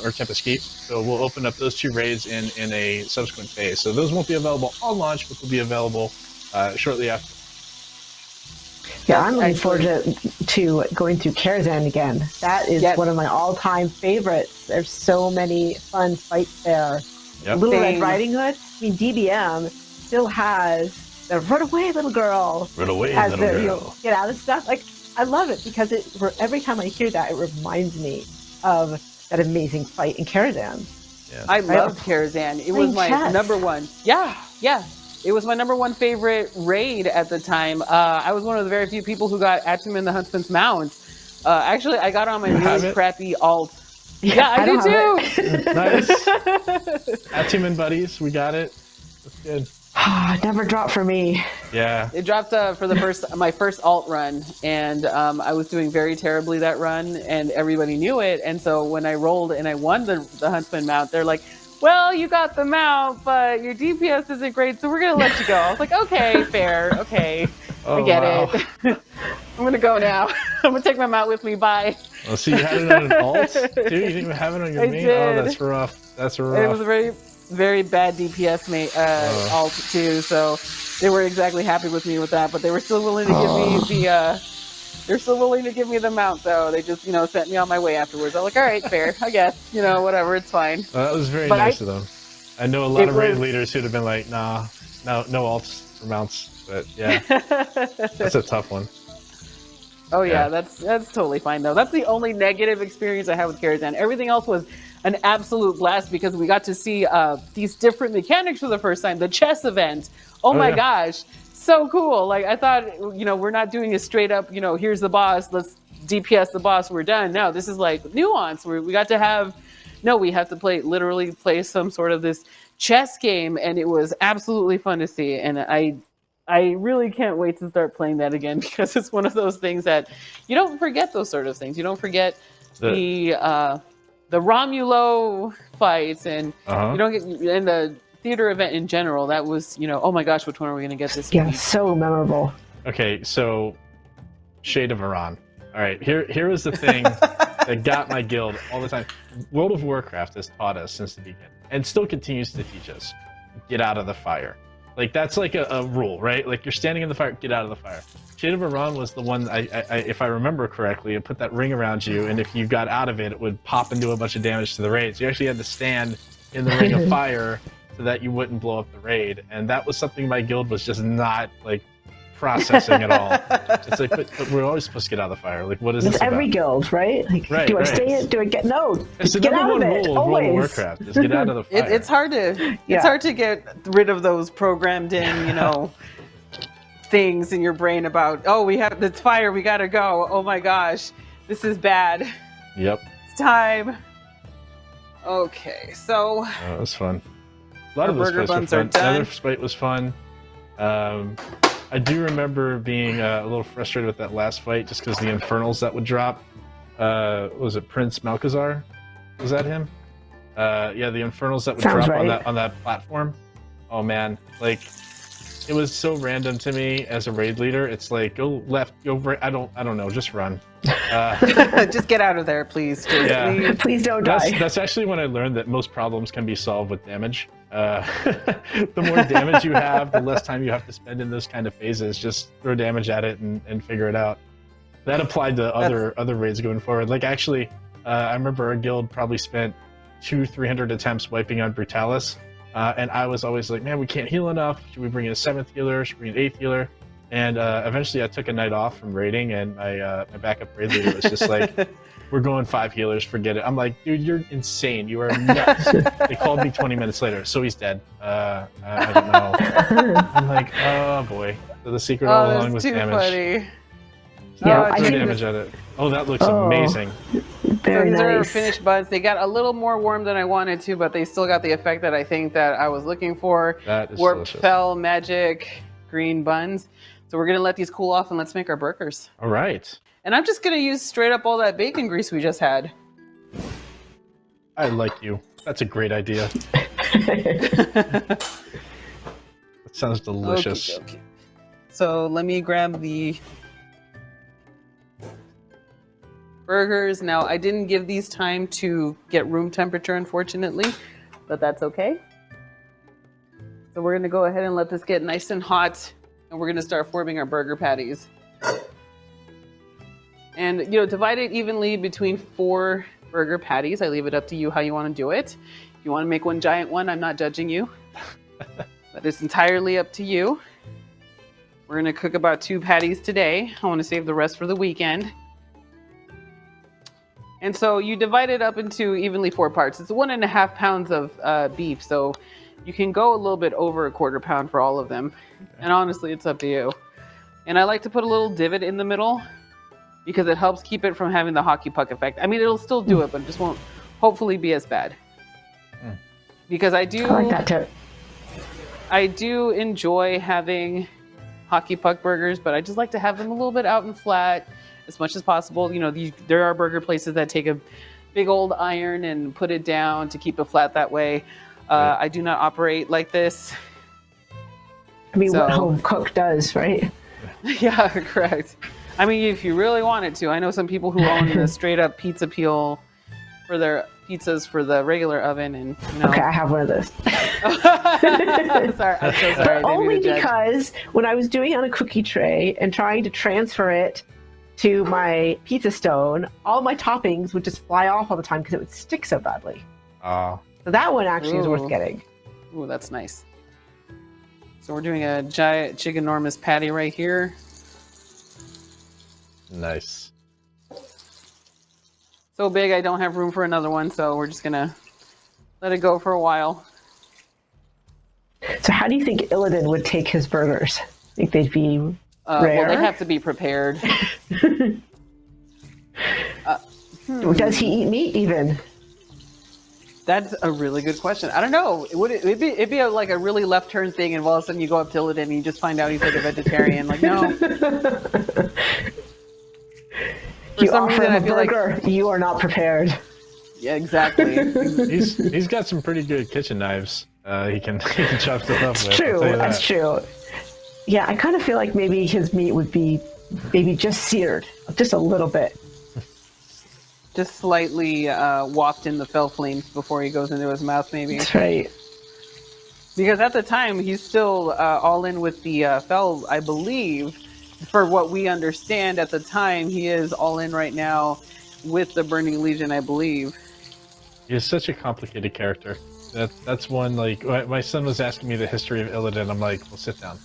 Or Tempest Keep. So we'll open up those 2 raids in a subsequent phase. So those won't be available on launch, but will be available shortly after. Yeah, I'm looking forward to going through Karazhan again. That is one of my all-time favorites. There's so many fun fights there. Yep. Little Red Riding Hood. DBM still has the "Run away, little girl." Run away, little girl. Get out of stuff. I love it because every time I hear that, it reminds me of that amazing fight in Karazhan. Yeah. I loved Karazhan. It was my number one. Yeah. It was my number one favorite raid at the time. I was one of the very few people who got Atumen the Huntsman's Mount. Actually, I got on my really crappy alt. Yeah, I do too. Nice. Atumen buddies, we got it. That's good. It never dropped for me. Yeah. It dropped for my first alt run, and I was doing very terribly that run, and everybody knew it. And so when I rolled and I won the Huntsman mount, they're like, "Well, you got the mount, but your DPS isn't great, so we're gonna let you go." I was like, "Okay, fair, okay, I get it. I'm gonna go now. I'm gonna take my mount with me. Bye." Well, so you had it on an alt, dude. You didn't even have it on your main. Did. Oh, that's rough. That's rough. It was a very, very bad DPS alt too. So they were exactly happy with me with that, but they were still willing to give me they're still willing to give me the mount, though. They just, sent me on my way afterwards. I'm like, all right, fair, I guess, whatever, it's fine. That was very But nice of them. I know a lot of raid leaders who'd have been like, nah, no alts or mounts, but yeah, that's a tough one. Oh yeah, that's totally fine though. That's the only negative experience I had with Karazhan. Everything else was an absolute blast because we got to see these different mechanics for the first time. The chess event. Oh my gosh, so cool! Like I thought, we're not doing a straight up, here's the boss, let's DPS the boss, we're done. No, this is like nuance. We got to have. No, we have to literally play some sort of this chess game, and it was absolutely fun to see. And I really can't wait to start playing that again because it's one of those things that you don't forget those sort of things. You don't forget the Romulo fights, and you don't get in the theater event in general. That was, oh my gosh, which one are we going to get this week? Yeah, so memorable. Okay, so Shade of Iran. All right, here was the thing that got my guild all the time. World of Warcraft has taught us since the beginning, and still continues to teach us, get out of the fire. Like, that's like a rule, right? Like, you're standing in the fire, get out of the fire. Shade of Iran was the one, I if I remember correctly, it put that ring around you, and if you got out of it, it would pop and do a bunch of damage to the raid. So you actually had to stand in the ring of fire so that you wouldn't blow up the raid. And that was something my guild was just not, like, processing at all. It's like, but we're always supposed to get out of the fire. Like, what is this every about? guild, right? Like, Right, do I right. stay in? Do I get no? It's the Get number out one of it. rule of World of Always. Warcraft is get out of the fire. It's hard to get rid of those programmed in, things in your brain about, it's fire, we gotta go. Oh my gosh, this is bad. Yep. It's time. Okay, so Oh, it was fun. A lot of those burger fights were buns are fun. done. Another fight was fun. I do remember being a little frustrated with that last fight just because the infernals that would drop. Was it Prince Malchazar? Was that him? Yeah, the infernals that would Sounds drop right. on that platform. Oh man, like it was so random to me as a raid leader. It's like go left, go right. I don't know. Just run. just get out of there, please. Just Yeah. leave. Please don't die. That's actually when I learned that most problems can be solved with damage. The more damage you have, the less time you have to spend in those kind of phases. Just throw damage at it and figure it out. That applied to other raids going forward. Like actually, I remember our guild probably spent 200-300 attempts wiping out Brutalis, and I was always like, man, we can't heal enough. Should we bring in a 7th healer? Should we bring an 8th healer? And eventually I took a night off from raiding, and my backup raid leader was just like, we're going 5 healers, forget it. I'm like, dude, you're insane. You are nuts. They called me 20 minutes later, so he's dead. I don't know. I'm like, oh boy. So the secret all along was that's too damage. funny. Yeah, I Throw think damage at it. Oh, that looks Oh. amazing. Very these are nice. finished buds. They got a little more warm than I wanted to, but they still got the effect that I think that I was looking for. That is Warped delicious. Fell Magic green buns. So we're gonna let these cool off and let's make our burgers. All right. And I'm just gonna use straight up all that bacon grease we just had. I like you. That's a great idea. That sounds delicious. Okay. So let me grab the burgers. Now, I didn't give these time to get room temperature, unfortunately, but that's okay. So we're gonna go ahead and let this get nice and hot, and we're gonna start forming our burger patties. And, divide it evenly between 4 burger patties. I leave it up to you how you want to do it. If you want to make one giant one, I'm not judging you. But it's entirely up to you. We're going to cook about 2 patties today. I want to save the rest for the weekend. And so you divide it up into evenly 4 parts. It's 1.5 pounds of beef, so you can go a little bit over a 1/4 pound for all of them. And honestly, it's up to you. And I like to put a little divot in the middle because it helps keep it from having the hockey puck effect. I mean, it'll still do it, but it just won't hopefully be as bad. Because I like that tip. I do enjoy having hockey puck burgers, but I just like to have them a little bit out and flat as much as possible. There are burger places that take a big old iron and put it down to keep it flat that way. I do not operate like this. I mean, what So- home cook does, right? Yeah, correct. I mean, if you really wanted to, I know some people who own the straight up pizza peel for their pizzas for the regular oven, and you know. Okay, I have one of those. Sorry, I'm so sorry. Only because when I was doing it on a cookie tray and trying to transfer it to my pizza stone, all my toppings would just fly off all the time because it would stick so badly. Oh, So that one actually is Ooh. worth getting. Ooh, that's nice. So we're doing a giant, giganormous patty right here. nice. So big, I don't have room for another one, so we're just gonna let it go for a while. So how do you think Illidan would take his burgers? Think they'd be rare? Well, they have to be prepared. Does he eat meat even? That's a really good question. I don't know. It'd be like a really left turn thing, and all of a sudden you go up to Illidan and you just find out he's like a vegetarian. Like, no. You some offer reason, him I a feel like- burger, you are not prepared. Yeah, exactly. He's got some pretty good kitchen knives. He can chop stuff up with. I'll True, tell you that's that. true. Yeah, I kind of feel like maybe his meat would be maybe just seared, just a little bit. Just slightly wafted in the fell flames before he goes into his mouth, maybe. That's right. Because at the time, he's still all in with the fell, I believe. For what we understand at the time, he is all in right now with the Burning Legion, I believe. He's such a complicated character. That's one, like, my son was asking me the history of Illidan. I'm like, well, sit down.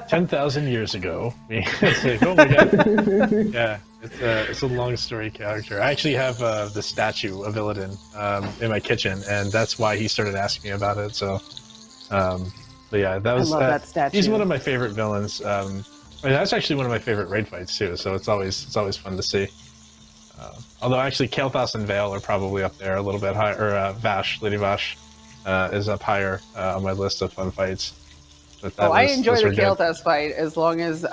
10,000 years ago. It's like, oh my god. Yeah, it's a long story character. I actually have the statue of Illidan in my kitchen, and that's why he started asking me about it. So, but yeah, that was. I love that statue. He's one of my favorite villains. That's actually one of my favorite raid fights too. So it's always fun to see. Although actually, Kael'thas and Vale are probably up there a little bit higher. Or Vash, Lady Vash, is up higher on my list of fun fights. But I those enjoy the were good. Kael'thas fight as long as.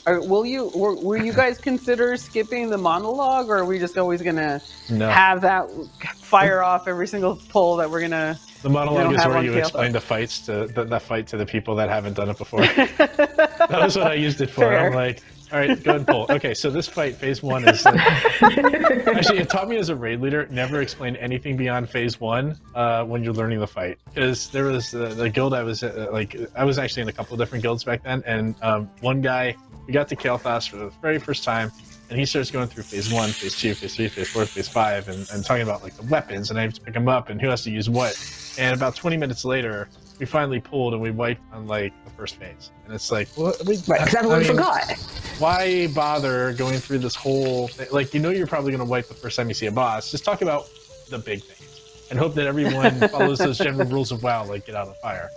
Will you guys consider skipping the monologue, or are we just always gonna No. have that fire off every single pull that we're gonna? The monologue don't is have where on you Kael'thas. explain the fights to that fight to the people that haven't done it before. That was what I used it for. Fair. I'm like, all right, go ahead and pull. Okay, so this fight, phase one, is actually it taught me as a raid leader never explain anything beyond phase one when you're learning the fight, because there was the guild I was I was actually in a couple of different guilds back then, and one guy, we got to Kael'thas for the very first time. And he starts going through phase 1, phase 2, phase 3, phase 4, phase 5, and talking about like the weapons, and I have to pick them up, and who has to use what. And about 20 minutes later, we finally pulled and we wiped on like the first phase. And it's like, what? Right, because everyone forgot. Why bother going through this whole thing? Like, you know, you're probably going to wipe the first time you see a boss. Just talk about the big things and hope that everyone follows those general rules of WoW, like get out of the fire.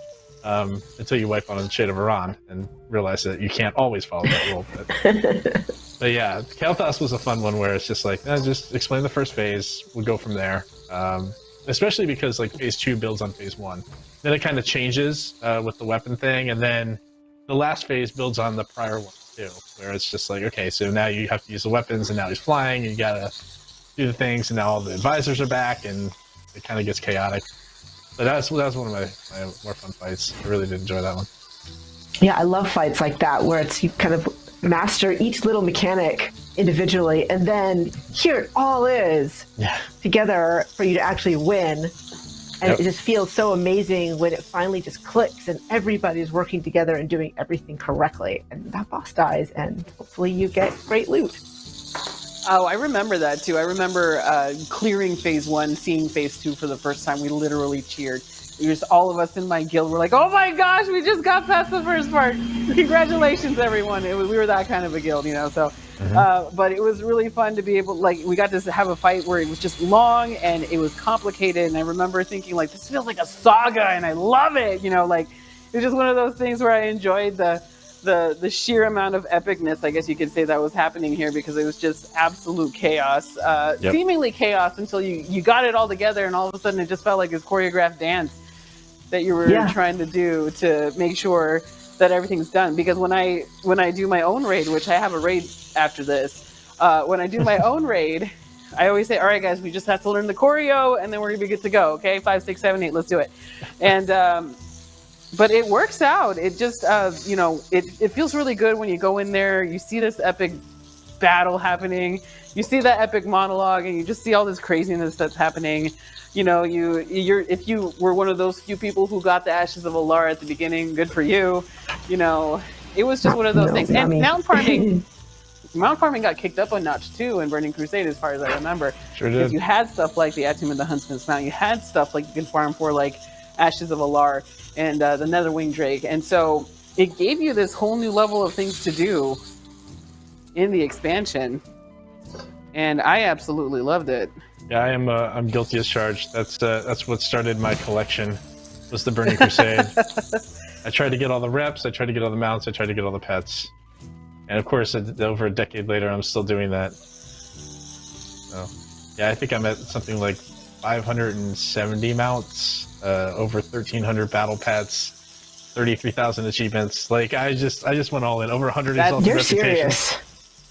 Until you wipe on the Shade of Iran and realize that you can't always follow that rule. But yeah, Kael'thas was a fun one where it's just like, just explain the first phase, we'll go from there. Especially because like phase 2 builds on phase 1. Then it kind of changes with the weapon thing, and then the last phase builds on the prior one too, where it's just like, okay, so now you have to use the weapons, and now he's flying, and you gotta do the things, and now all the advisors are back, and it kind of gets chaotic. But that was one of my more fun fights. I really did enjoy that one. Yeah, I love fights like that where it's you kind of master each little mechanic individually, and then here it all is together for you to actually win. And Yep. it just feels so amazing when it finally just clicks and everybody's working together and doing everything correctly. And that boss dies, and hopefully you get great loot. Oh, I remember that too. I remember clearing phase 1, seeing phase 2 for the first time. We literally cheered. It was all of us in my guild were like, "Oh my gosh, we just got past the first part! Congratulations, everyone!" We were that kind of a guild, you know. So, but it was really fun to be able, like, we got to have a fight where it was just long and it was complicated. And I remember thinking, like, this feels like a saga, and I love it. You know, like it was just one of those things where I enjoyed the sheer amount of epicness, I guess you could say, that was happening here, because it was just absolute chaos, seemingly chaos until you got it all together, and all of a sudden it just felt like this choreographed dance that you were trying to do to make sure that everything's done. Because when I do my own raid, which I have a raid after this, when I do my own raid, I always say, all right, guys, we just have to learn the choreo, and then we're gonna be good to go. Okay, 5, 6, 7, 8, let's do it. And but it works out. It just, you know, it feels really good when you go in there, you see this epic battle happening. You see that epic monologue, and you just see all this craziness that's happening. You know, if you were one of those few people who got the Ashes of Alara at the beginning, good for you. You know, it was just one of those things. And Mountain farming got kicked up a notch too in Burning Crusade, as far as I remember. Sure did. Because you had stuff like the Atum and the Huntsman's Mount. You had stuff like you could farm for, like Ashes of Alar and the Netherwing Drake, and so it gave you this whole new level of things to do in the expansion, and I absolutely loved it. Yeah, I'm guilty as charged. That's what started my collection, was the Burning Crusade. I tried to get all the reps, I tried to get all the mounts, I tried to get all the pets. And of course, over a decade later, I'm still doing that. So, yeah, I think I'm at something like 570 mounts, over 1,300 battle pets, 33,000 achievements. Like, I just went all in. Over 100 exalted You're reputations. serious.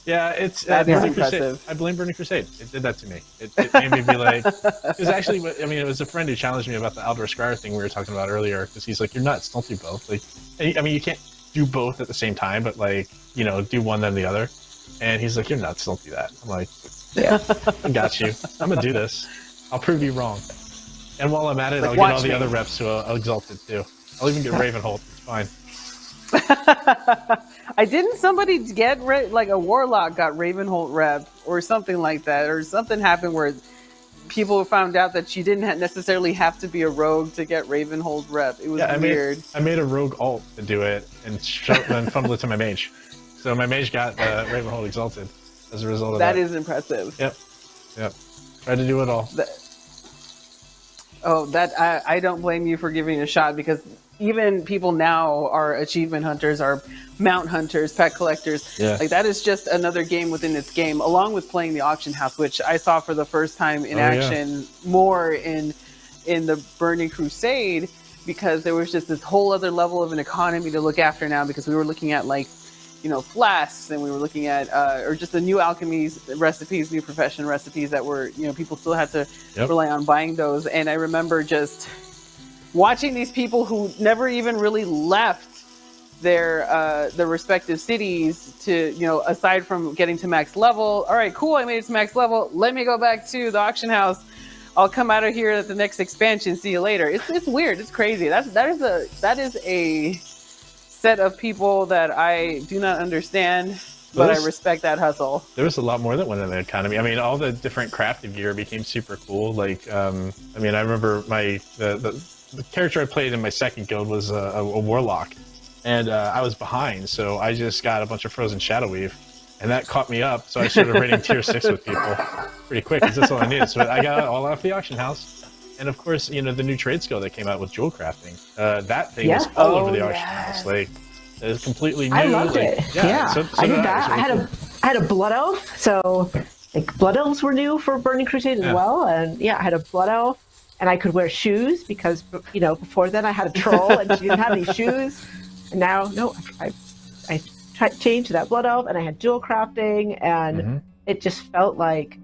Yeah, it's That is impressive. Crusade. I blame Burning Crusade. It did that to me. It made me be like, because actually, I mean, it was a friend who challenged me about the Aldor Scar thing we were talking about earlier. Because he's like, "You're nuts. Don't do both." Like, I mean, you can't do both at the same time, but like, you know, do one then the other. And he's like, "You're nuts. Don't do that." I'm like, "Yeah, I got you. I'm gonna do this. I'll prove you wrong." And while I'm at it, Like, I'll get all me. the other reps to Exalted too. I'll even get Ravenhold. It's fine. I didn't somebody get like a warlock got Ravenhold rep or something like that, or something happened where people found out that you didn't necessarily have to be a rogue to get Ravenhold rep. It was weird. I made a rogue alt to do it and then fumbled it to my mage. So my mage got Ravenhold Exalted as a result of that. That is impressive. Yep. Tried to do it all. I don't blame you for giving it a shot, because even people now are achievement hunters, are mount hunters, pet collectors. Yeah. Like, that is just another game within its game, along with playing the auction house, which I saw for the first time in action more in the Burning Crusade, because there was just this whole other level of an economy to look after now, because we were looking at, like, you know, flasks, and we were looking at or just the new alchemies recipes, new profession recipes that were, you know, people still had to rely on buying those. And I remember just watching these people who never even really left their respective cities to, you know, aside from getting to max level. All right, cool, I made it to max level. Let me go back to the auction house. I'll come out of here at the next expansion. See you later. It's weird. It's crazy. That is a set of people that I do not understand, but I respect that hustle. There was a lot more that went in the economy. I mean, all the different crafted gear became super cool. Like, I mean, I remember the character I played in my second guild was a warlock, and I was behind, so I just got a bunch of Frozen Shadow Weave, and that caught me up. So I started rating tier 6 with people pretty quick, because that's all I needed. So I got it all off the auction house. And of course, you know, the new trade skill that came out with jewel crafting. That thing was all over the auction house. Like, it was completely new. I loved it. So I did it that. was really I had a blood elf, so like blood elves were new for Burning Crusade as well. And I had a blood elf, and I could wear shoes, because, you know, before then I had a troll and she didn't have any shoes. And now, no, I changed that blood elf, and I had jewel crafting, and it just felt like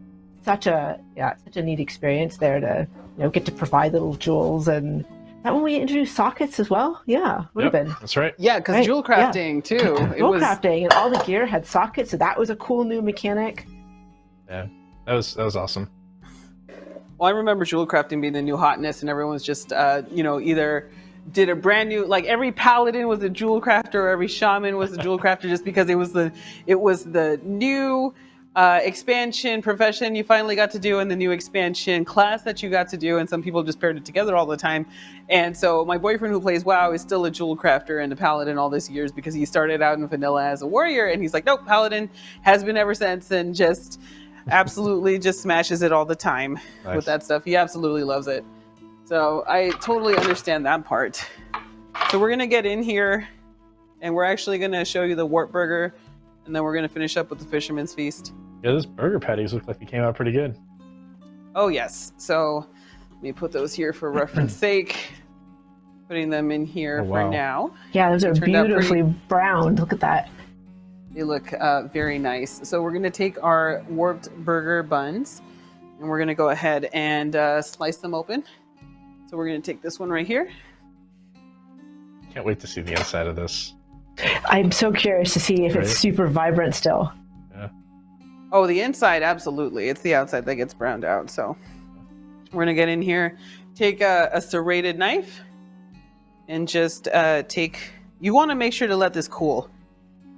such a neat experience there to, you know, get to provide little jewels. And that when we introduced sockets as well, would have been. That's right. Yeah, because jewel crafting too. Jewel crafting, and all the gear had sockets, so that was a cool new mechanic. Yeah, that was awesome. Well, I remember jewel crafting being the new hotness, and everyone's just, you know, either did a brand new, like every paladin was a jewel crafter, or every shaman was a jewel crafter, just because it was the new expansion profession you finally got to do, and the new expansion class that you got to do, and some people just paired it together all the time. And so my boyfriend, who plays WoW, is still a jewel crafter and a paladin all this years, because he started out in vanilla as a warrior, and he's like, nope, paladin, has been ever since, and just absolutely just smashes it all the time with that stuff. He absolutely loves it. So I totally understand that part. So we're gonna get in here, and we're actually gonna show you the Wart Burger, and then we're gonna finish up with the Fisherman's Feast. Yeah, those burger patties look like they came out pretty good. Oh yes. So let me put those here for reference sake. Putting them in here for now. Yeah, those are beautifully browned. Look at that. They look very nice. So we're gonna take our warped burger buns, and we're gonna go ahead and slice them open. So we're gonna take this one right here. Can't wait to see the inside of this. I'm so curious to see if it's super vibrant still. Yeah. Oh, the inside, absolutely. It's the outside that gets browned out. So we're gonna get in here, take a serrated knife, and just take. You want to make sure to let this cool.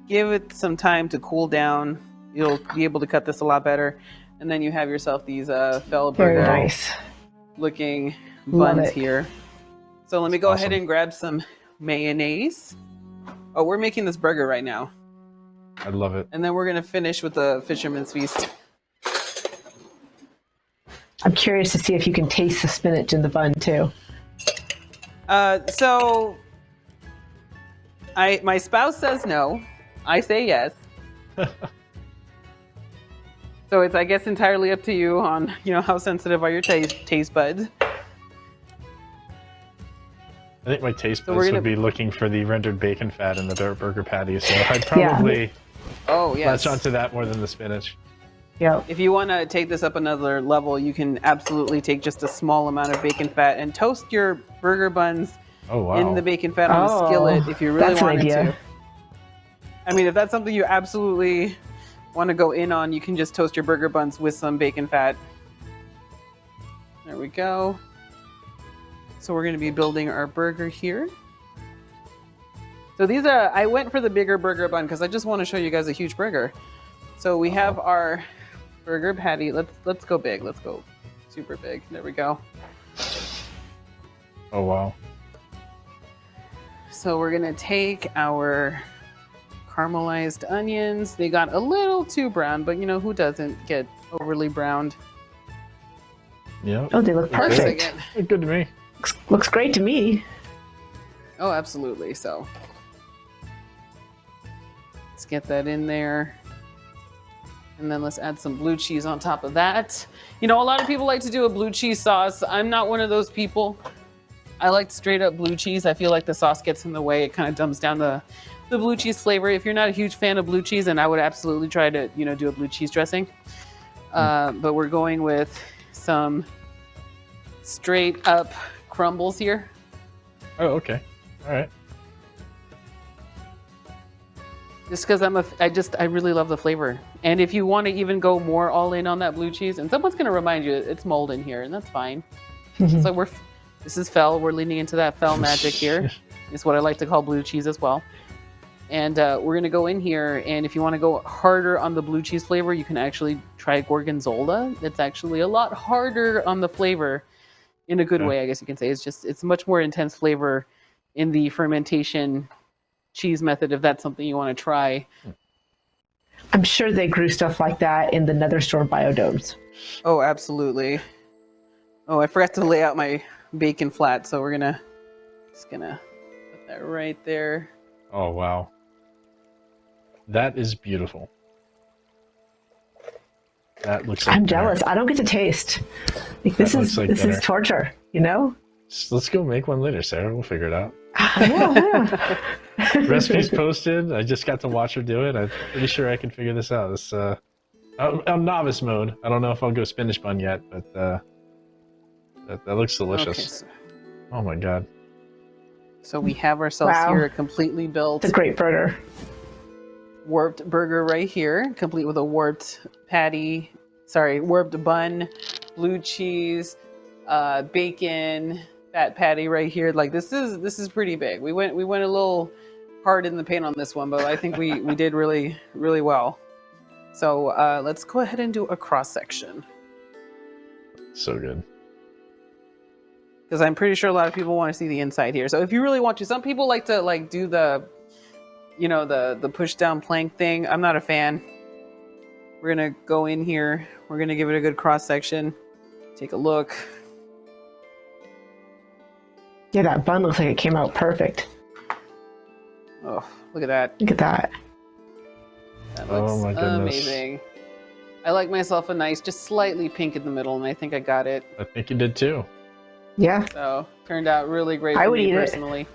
Give it some time to cool down. You'll be able to cut this a lot better. And then you have yourself these Very Feldberger nice. looking Love buns it. here. So let me go ahead Awesome. and grab some mayonnaise. Oh, we're making this burger right now. I love it. And then we're gonna finish with the Fisherman's Feast. I'm curious to see if you can taste the spinach in the bun too. So my spouse says no. I say yes. So it's, I guess, entirely up to you on, how sensitive are your taste buds. I think my taste So buds we're gonna- would be looking for the rendered bacon fat in the dirt burger patty, so I'd probably Oh, yes. latch onto that more than the spinach. Yep. If you want to take this up another level, you can absolutely take just a small amount of bacon fat and toast your burger buns Oh wow! in the bacon fat on the Oh, skillet if you really that's an wanted idea. to. I mean, if that's something you absolutely want to go in on, you can just toast your burger buns with some bacon fat. There we go. So we're going to be building our burger here. So these are, I went for the bigger burger bun because I just want to show you guys a huge burger. So we have our burger patty. Let's go big. Let's go super big. There we go. Oh wow! So we're gonna take our caramelized onions. They got a little too brown, but who doesn't get overly browned? Yeah. Oh, they look Just a perfect. second. Look good to me. Looks great to me. Oh, absolutely. So let's get that in there. And then let's add some blue cheese on top of that. A lot of people like to do a blue cheese sauce. I'm not one of those people. I like straight up blue cheese. I feel like the sauce gets in the way. It kind of dumbs down the blue cheese flavor. If you're not a huge fan of blue cheese, then I would absolutely try to, do a blue cheese dressing. But we're going with some straight up crumbles here. Oh okay. All right. Just because I really love the flavor. And if you want to even go more all in on that blue cheese, and someone's going to remind you it's mold in here, and that's fine. So this is Fel. We're leaning into that Fel magic here. Is what I like to call blue cheese as well. And we're going to go in here, and if you want to go harder on the blue cheese flavor, you can actually try Gorgonzola. It's actually a lot harder on the flavor in a good way, I guess you can say. It's much more intense flavor in the fermentation cheese method, if that's something you want to try. I'm sure they grew stuff like that in the Nether Store biodomes. Oh, absolutely. Oh, I forgot to lay out my bacon flat, so we're just gonna put that right there. Oh wow! That is beautiful. That looks like I'm dinner. jealous. I don't get to taste. Like, this looks like is dinner. torture, you know? Let's go make one later, Sarah. We'll figure it out. Yeah. Recipe's posted. I just got to watch her do it. I'm pretty sure I can figure this out. This I'm novice mode. I don't know if I'll go spinach bun yet, but that looks delicious. Okay, Oh my god. so we have ourselves Wow. here a completely built It's a great burger. warped burger right here, complete with a warped bun, blue cheese, bacon, fat patty right here. Like this is pretty big. We went a little hard in the paint on this one, but I think we did really, really well. So let's go ahead and do a cross section, So good. because I'm pretty sure a lot of people want to see the inside here. So if you really want to, some people like to do the the push down plank thing. I'm not a fan. We're gonna go in here. We're gonna give it a good cross section. Take a look. Yeah, that bun looks like it came out perfect. Oh, look at that. Look at that. That Oh looks my goodness. amazing. I like myself a nice, just slightly pink in the middle, and I think I got it. I think you did too. Yeah. So turned out really great I for would me eat it. personally.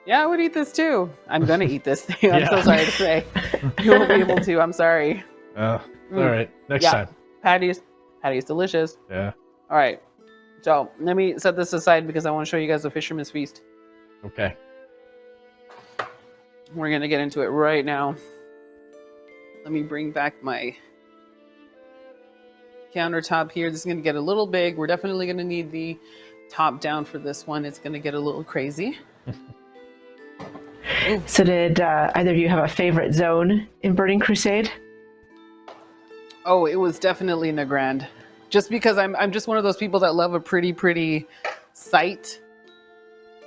Yeah, I would eat this too. I'm gonna eat this thing. I'm so Yeah. sorry to say. You won't be able to. I'm sorry. All Mm. right. Next Yeah. time. Patty's delicious. Yeah. All right. So let me set this aside because I want to show you guys the Fisherman's Feast. Okay. We're gonna get into it right now. Let me bring back my countertop here. This is going to get a little big. We're definitely going to need the top down for this one. It's going to get a little crazy. So did either of you have a favorite zone in Burning Crusade? Oh, it was definitely Nagrand. Just because I'm just one of those people that love a pretty site.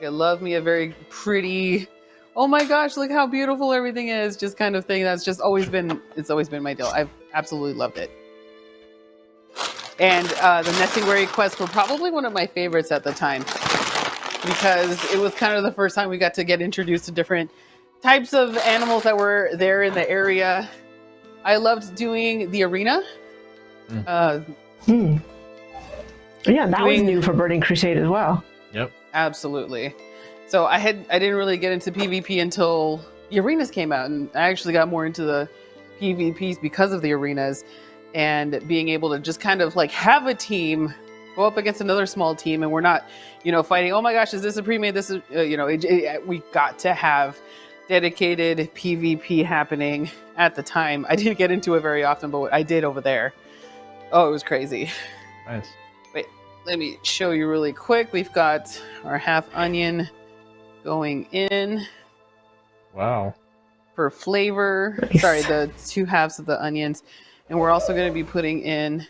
I love me a very pretty, oh my gosh, look how beautiful everything is, just kind of thing. That's just always been my deal. I've absolutely loved it. And the Nestingberry quests were probably one of my favorites at the time, because it was kind of the first time we got to get introduced to different types of animals that were there in the area. I loved doing the arena. Yeah, that was new for Burning Crusade as well. Yep. Absolutely. So I didn't really get into PvP until the arenas came out, and I actually got more into the PvPs because of the arenas, and being able to just kind of like have a team go up against another small team, and we're not, fighting, oh my gosh, is this a pre-made? This is, we got to have dedicated PvP happening at the time. I didn't get into it very often, but I did over there. Oh, it was crazy. Nice. Wait, let me show you really quick. We've got our half onion going in. Wow. For flavor. Nice. Sorry, the 2 halves of the onions. And we're also going to be putting in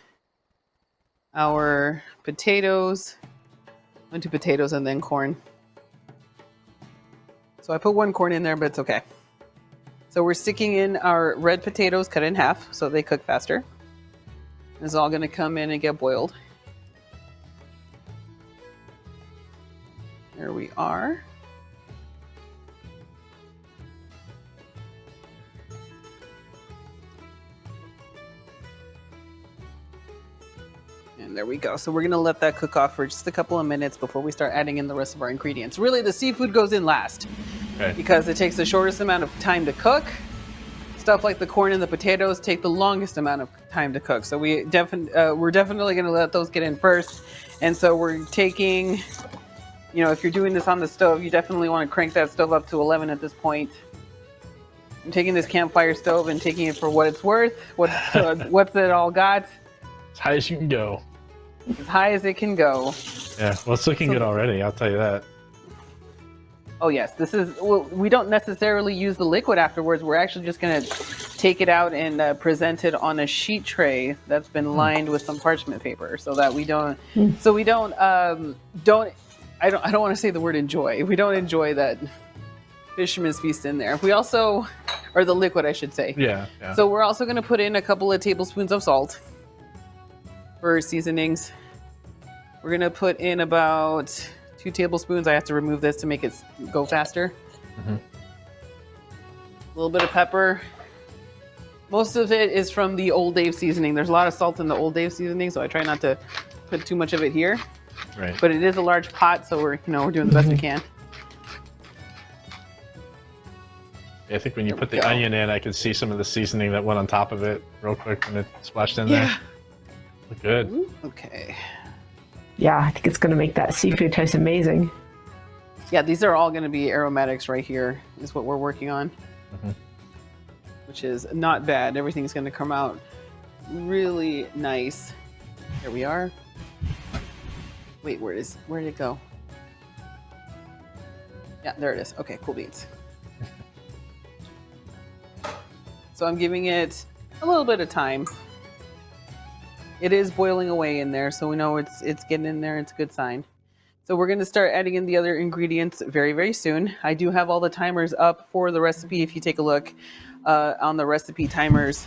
our potatoes. Into potatoes and then corn. So I put 1 corn in there, but it's okay. So we're sticking in our red potatoes cut in half so they cook faster. It's all going to come in and get boiled. There we are. And there we go. So we're going to let that cook off for just a couple of minutes before we start adding in the rest of our ingredients. Really, the seafood goes in last, Okay. because it takes the shortest amount of time to cook. Stuff like the corn and the potatoes take the longest amount of time to cook. So we're definitely going to let those get in first. And so we're taking, if you're doing this on the stove, you definitely want to crank that stove up to 11 at this point. I'm taking this campfire stove and taking it for what it's worth. What's it all got? As high as you can go. As high as it can go. Yeah, well, it's looking good already, I'll tell you that. Oh yes, we don't necessarily use the liquid afterwards. We're actually just going to take it out and present it on a sheet tray that's been lined with some parchment paper, so that we don't I don't want to say the word enjoy. We don't enjoy that fisherman's feast in there. We also, or the liquid, I should say. Yeah. So we're also going to put in a couple of tablespoons of salt for seasonings. We're going to put in about 2 tablespoons. I have to remove this to make it go faster. Mm-hmm. A little bit of pepper. Most of it is from the Old Dave seasoning. There's a lot of salt in the Old Dave seasoning, so I try not to put too much of it here. Right. But it is a large pot, so we're doing the best we can. I think when you put the onion in, I could see some of the seasoning that went on top of it real quick when it splashed in there. Look good. Ooh, okay. Yeah, I think it's going to make that seafood taste amazing. Yeah, these are all going to be aromatics right here, is what we're working on. Mm-hmm. Which is not bad. Everything's going to come out really nice. Here we are. Wait, where did it go? Yeah, there it is. Okay, cool beans. So I'm giving it a little bit of time. It is boiling away in there, so we know it's getting in there. It's a good sign. So we're going to start adding in the other ingredients very, very soon. I do have all the timers up for the recipe. If you take a look on the recipe timers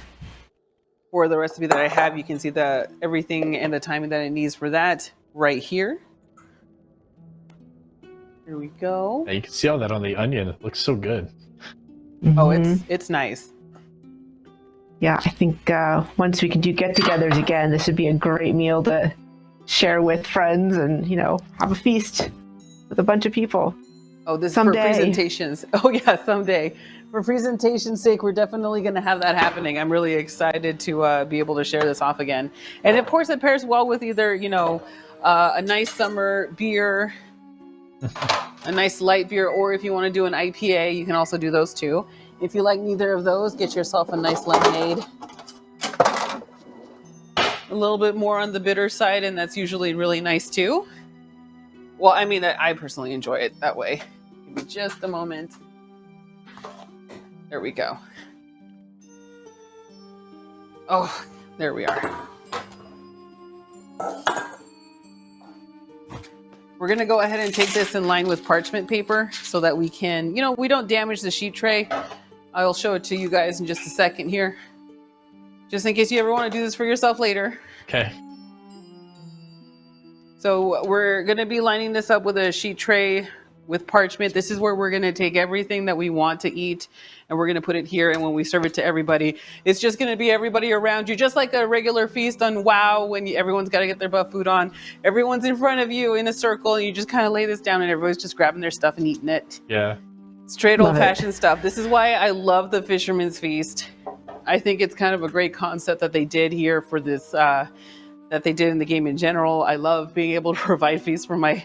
for the recipe that I have, you can see everything and the timing that it needs for that right here. Here we go. Yeah, you can see all that on the onion. It looks so good. Oh, it's nice. Yeah, I think once we can do get-togethers again, this would be a great meal to share with friends and, have a feast with a bunch of people. Oh, this someday. For presentations. Oh, yeah, someday. For presentation's sake, we're definitely going to have that happening. I'm really excited to be able to share this off again. And, of course, it pairs well with either, a nice summer beer, a nice light beer, or if you want to do an IPA, you can also do those too. If you like neither of those, get yourself a nice lemonade. a little bit more on the bitter side, and that's usually really nice too. Well, I mean, I personally enjoy it that way. Give me just a moment. There we go. Oh, there we are. We're going to go ahead and take this in line with parchment paper so that we can, we don't damage the sheet tray. I'll show it to you guys in just a second here. Just in case you ever want to do this for yourself later. Okay. So we're going to be lining this up with a sheet tray with parchment. This is where we're going to take everything that we want to eat and we're going to put it here. And when we serve it to everybody, it's just going to be everybody around you, just like a regular feast on WoW when everyone's got to get their butt food on. Everyone's in front of you in a circle and you just kind of lay this down and everybody's just grabbing their stuff and eating it. Yeah. Straight old-fashioned stuff. This is why I love the Fisherman's Feast. I think it's kind of a great concept that they did here for this, that they did in the game in general. I love being able to provide feasts for my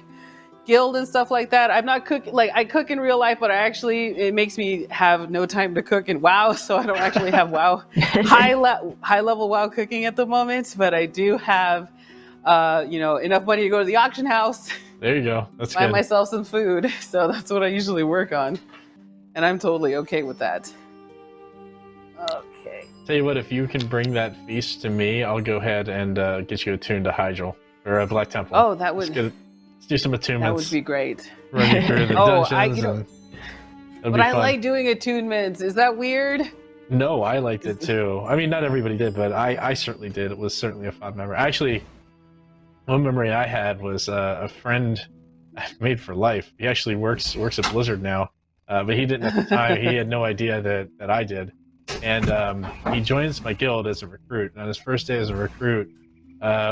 guild and stuff like that. I'm not cooking, like I cook in real life, but it makes me have no time to cook in WoW, so I don't actually have WoW, high level WoW cooking at the moment, but I do have, enough money to go to the auction house. There you go. That's buy good. myself some food. So that's what I usually work on. And I'm totally okay with that. Okay. Tell you what, if you can bring that feast to me, I'll go ahead and get you attuned to Hydral or a Black Temple. Oh, that would... Let's do some attunements. That would be great. Run you through the dungeons. But I like doing attunements. Is that weird? No, I liked it too. I mean, not everybody did, but I certainly did. It was certainly a fun memory. Actually, one memory I had was a friend I've made for life. He actually works at Blizzard now, but he didn't at the time. He had no idea that I did. And he joins my guild as a recruit. And on his first day as a recruit,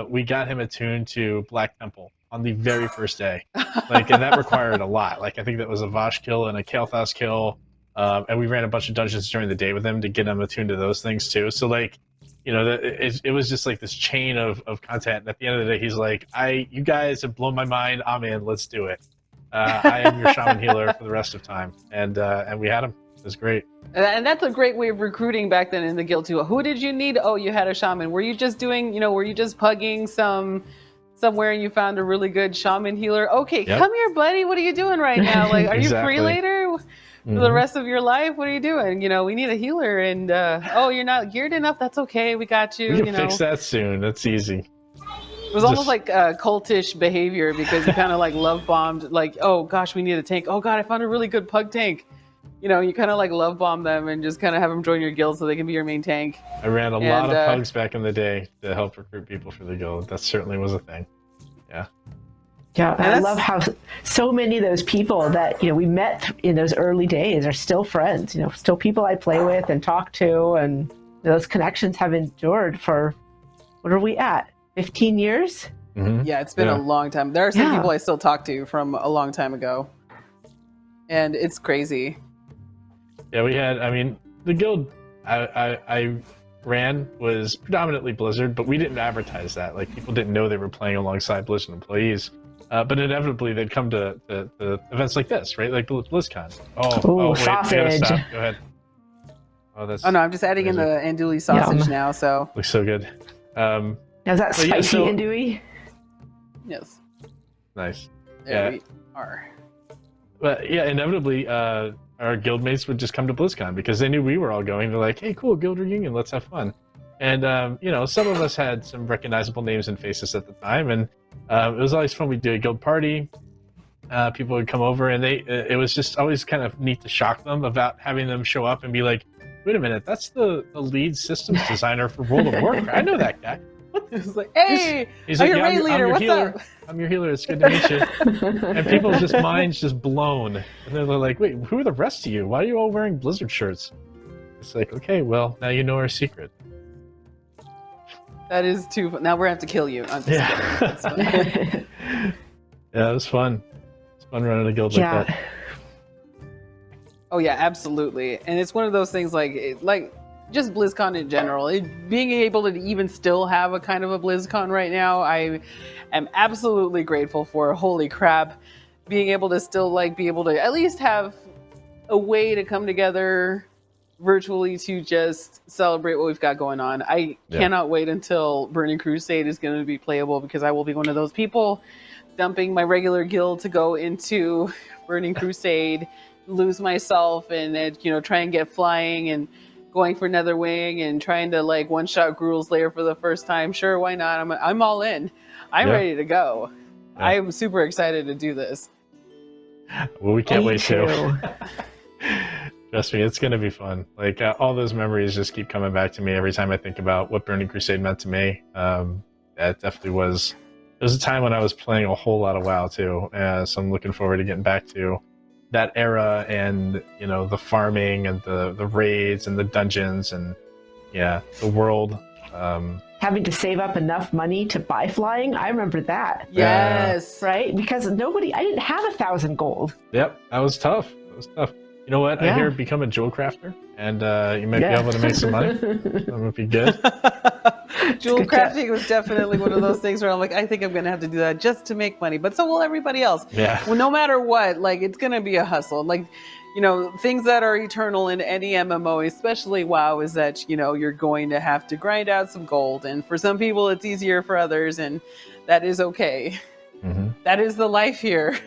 we got him attuned to Black Temple on the very first day. And that required a lot. I think that was a Vosh kill and a Kael'thas kill. And we ran a bunch of dungeons during the day with him to get him attuned to those things too. So it was just this chain of content. And at the end of the day, he's like, you guys have blown my mind. I'm in, let's do it. I am your shaman healer for the rest of time. And we had him. It was great. And that's a great way of recruiting back then in the guild too. Who did you need? Oh, you had a shaman. Were you just doing, were you just pugging somewhere and you found a really good shaman healer? Okay, yep. Come here, buddy. What are you doing right now? Are Exactly. you free later for the rest of your life? What are you doing? We need a healer. And you're not geared enough. That's okay. We got you. We can fix that soon. That's easy. It was almost like cultish behavior because you kind of love bombed. Oh gosh, we need a tank. Oh god, I found a really good pug tank. You kind of love bomb them and just kind of have them join your guild so they can be your main tank. I ran a lot of pugs back in the day to help recruit people for the guild. That certainly was a thing. Yeah. Yeah, and I love how so many of those people that we met in those early days are still friends. Still people I play with and talk to, and those connections have endured for what are we at? 15 years? Mm-hmm. Yeah, it's been a long time. There are some people I still talk to from a long time ago, and it's crazy. Yeah, we had. I mean, the guild I ran was predominantly Blizzard, but we didn't advertise that. People didn't know they were playing alongside Blizzard employees. But inevitably, they'd come to events like this, right? Like BlizzCon. Wait, sausage. we gotta stop. Go ahead. Oh no, I'm just adding in the andouille sausage now. So looks so good. Is that spicy andouille? Yes. Nice. There we are. But yeah, inevitably, our guildmates would just come to BlizzCon because they knew we were all going. They're like, "Hey, cool, guild reunion, let's have fun." And some of us had some recognizable names and faces at the time, and it was always fun. We'd do a guild party. People would come over, and it was just always kind of neat to shock them about having them show up and be like, "Wait a minute, that's the lead systems designer for World of Warcraft. I know that guy." It was like, "Hey, he's I'm like, your raid leader. What's healer. up? I'm your healer. It's good to meet you." And people's minds just blown, and they're like, "Wait, who are the rest of you? Why are you all wearing Blizzard shirts?" It's like, okay, well, now you know our secret. That is too fun. Now we're going to have to kill you. I'm just kidding. Yeah, it was fun. It's fun running a guild like that. Oh yeah, absolutely. And it's one of those things like just BlizzCon in general. Being able to even still have a kind of a BlizzCon right now, I am absolutely grateful for. Holy crap. Being able to still be able to at least have a way to come together virtually to just celebrate what we've got going on. I cannot wait until Burning Crusade is going to be playable, because I will be one of those people dumping my regular guild to go into Burning Crusade, lose myself, and try and get flying and going for Netherwing and trying to like one-shot Gruul's Lair for the first time. Sure, why not? I'm all in. I'm ready to go. Yeah. I am super excited to do this. Well, we can't wait too. Trust me, it's going to be fun. Like all those memories just keep coming back to me every time I think about what Burning Crusade meant to me. That definitely was. There was a time when I was playing a whole lot of WoW too, so I'm looking forward to getting back to that era, and the farming and the raids and the dungeons and the world. Having to save up enough money to buy flying, I remember that. Yes, right, because I didn't have 1,000 gold. Yep, that was tough. You know what? I hear become a jewel crafter, and you might be able to make some money. That would be good. Jewel crafting was definitely one of those things where I'm like, I think I'm going to have to do that just to make money. But so will everybody else. Yeah. Well, no matter what, like it's going to be a hustle. Like, things that are eternal in any MMO, especially WoW, is that, you're going to have to grind out some gold. And for some people, it's easier for others, and that is okay. Mm-hmm. That is the life here.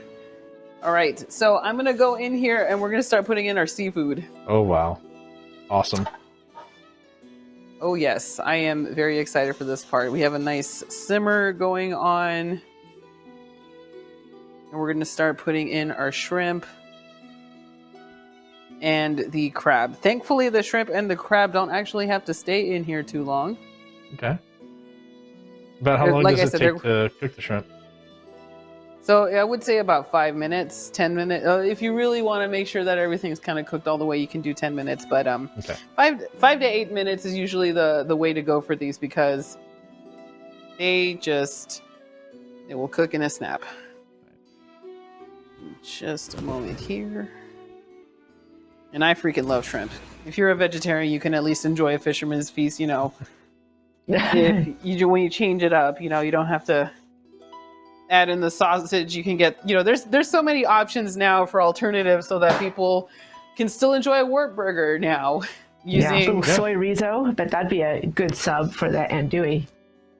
All right, so I'm going to go in here and we're going to start putting in our seafood. Oh, wow. Awesome. Oh, yes. I am very excited for this part. We have a nice simmer going on. And we're going to start putting in our shrimp and the crab. Thankfully, the shrimp and the crab don't actually have to stay in here too long. Okay. About how long does it take to cook the shrimp? So I would say about 5 minutes, 10 minutes. If you really want to make sure that everything's kind of cooked all the way, you can do 10 minutes. But okay. 5 to 8 minutes is usually the way to go for these, because they will cook in a snap. Just a moment here. And I freaking love shrimp. If you're a vegetarian, you can at least enjoy a fisherman's feast. When you change it up, you don't have to add in the sausage. You can get, there's so many options now for alternatives, so that people can still enjoy a wort burger now. Using soy rizo, but that'd be a good sub for that andouille.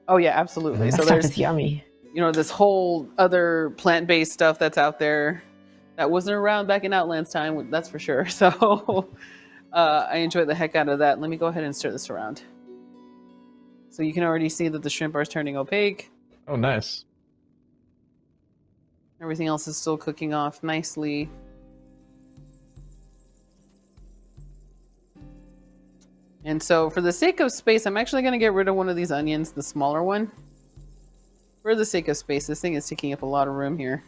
Oh yeah, absolutely. That so stuff is yummy. This whole other plant-based stuff that's out there that wasn't around back in Outlands time, that's for sure. So I enjoy the heck out of that. Let me go ahead and stir this around. So you can already see that the shrimp are turning opaque. Oh, nice. Everything else is still cooking off nicely. And so for the sake of space, I'm actually going to get rid of one of these onions, the smaller one. For the sake of space, this thing is taking up a lot of room here.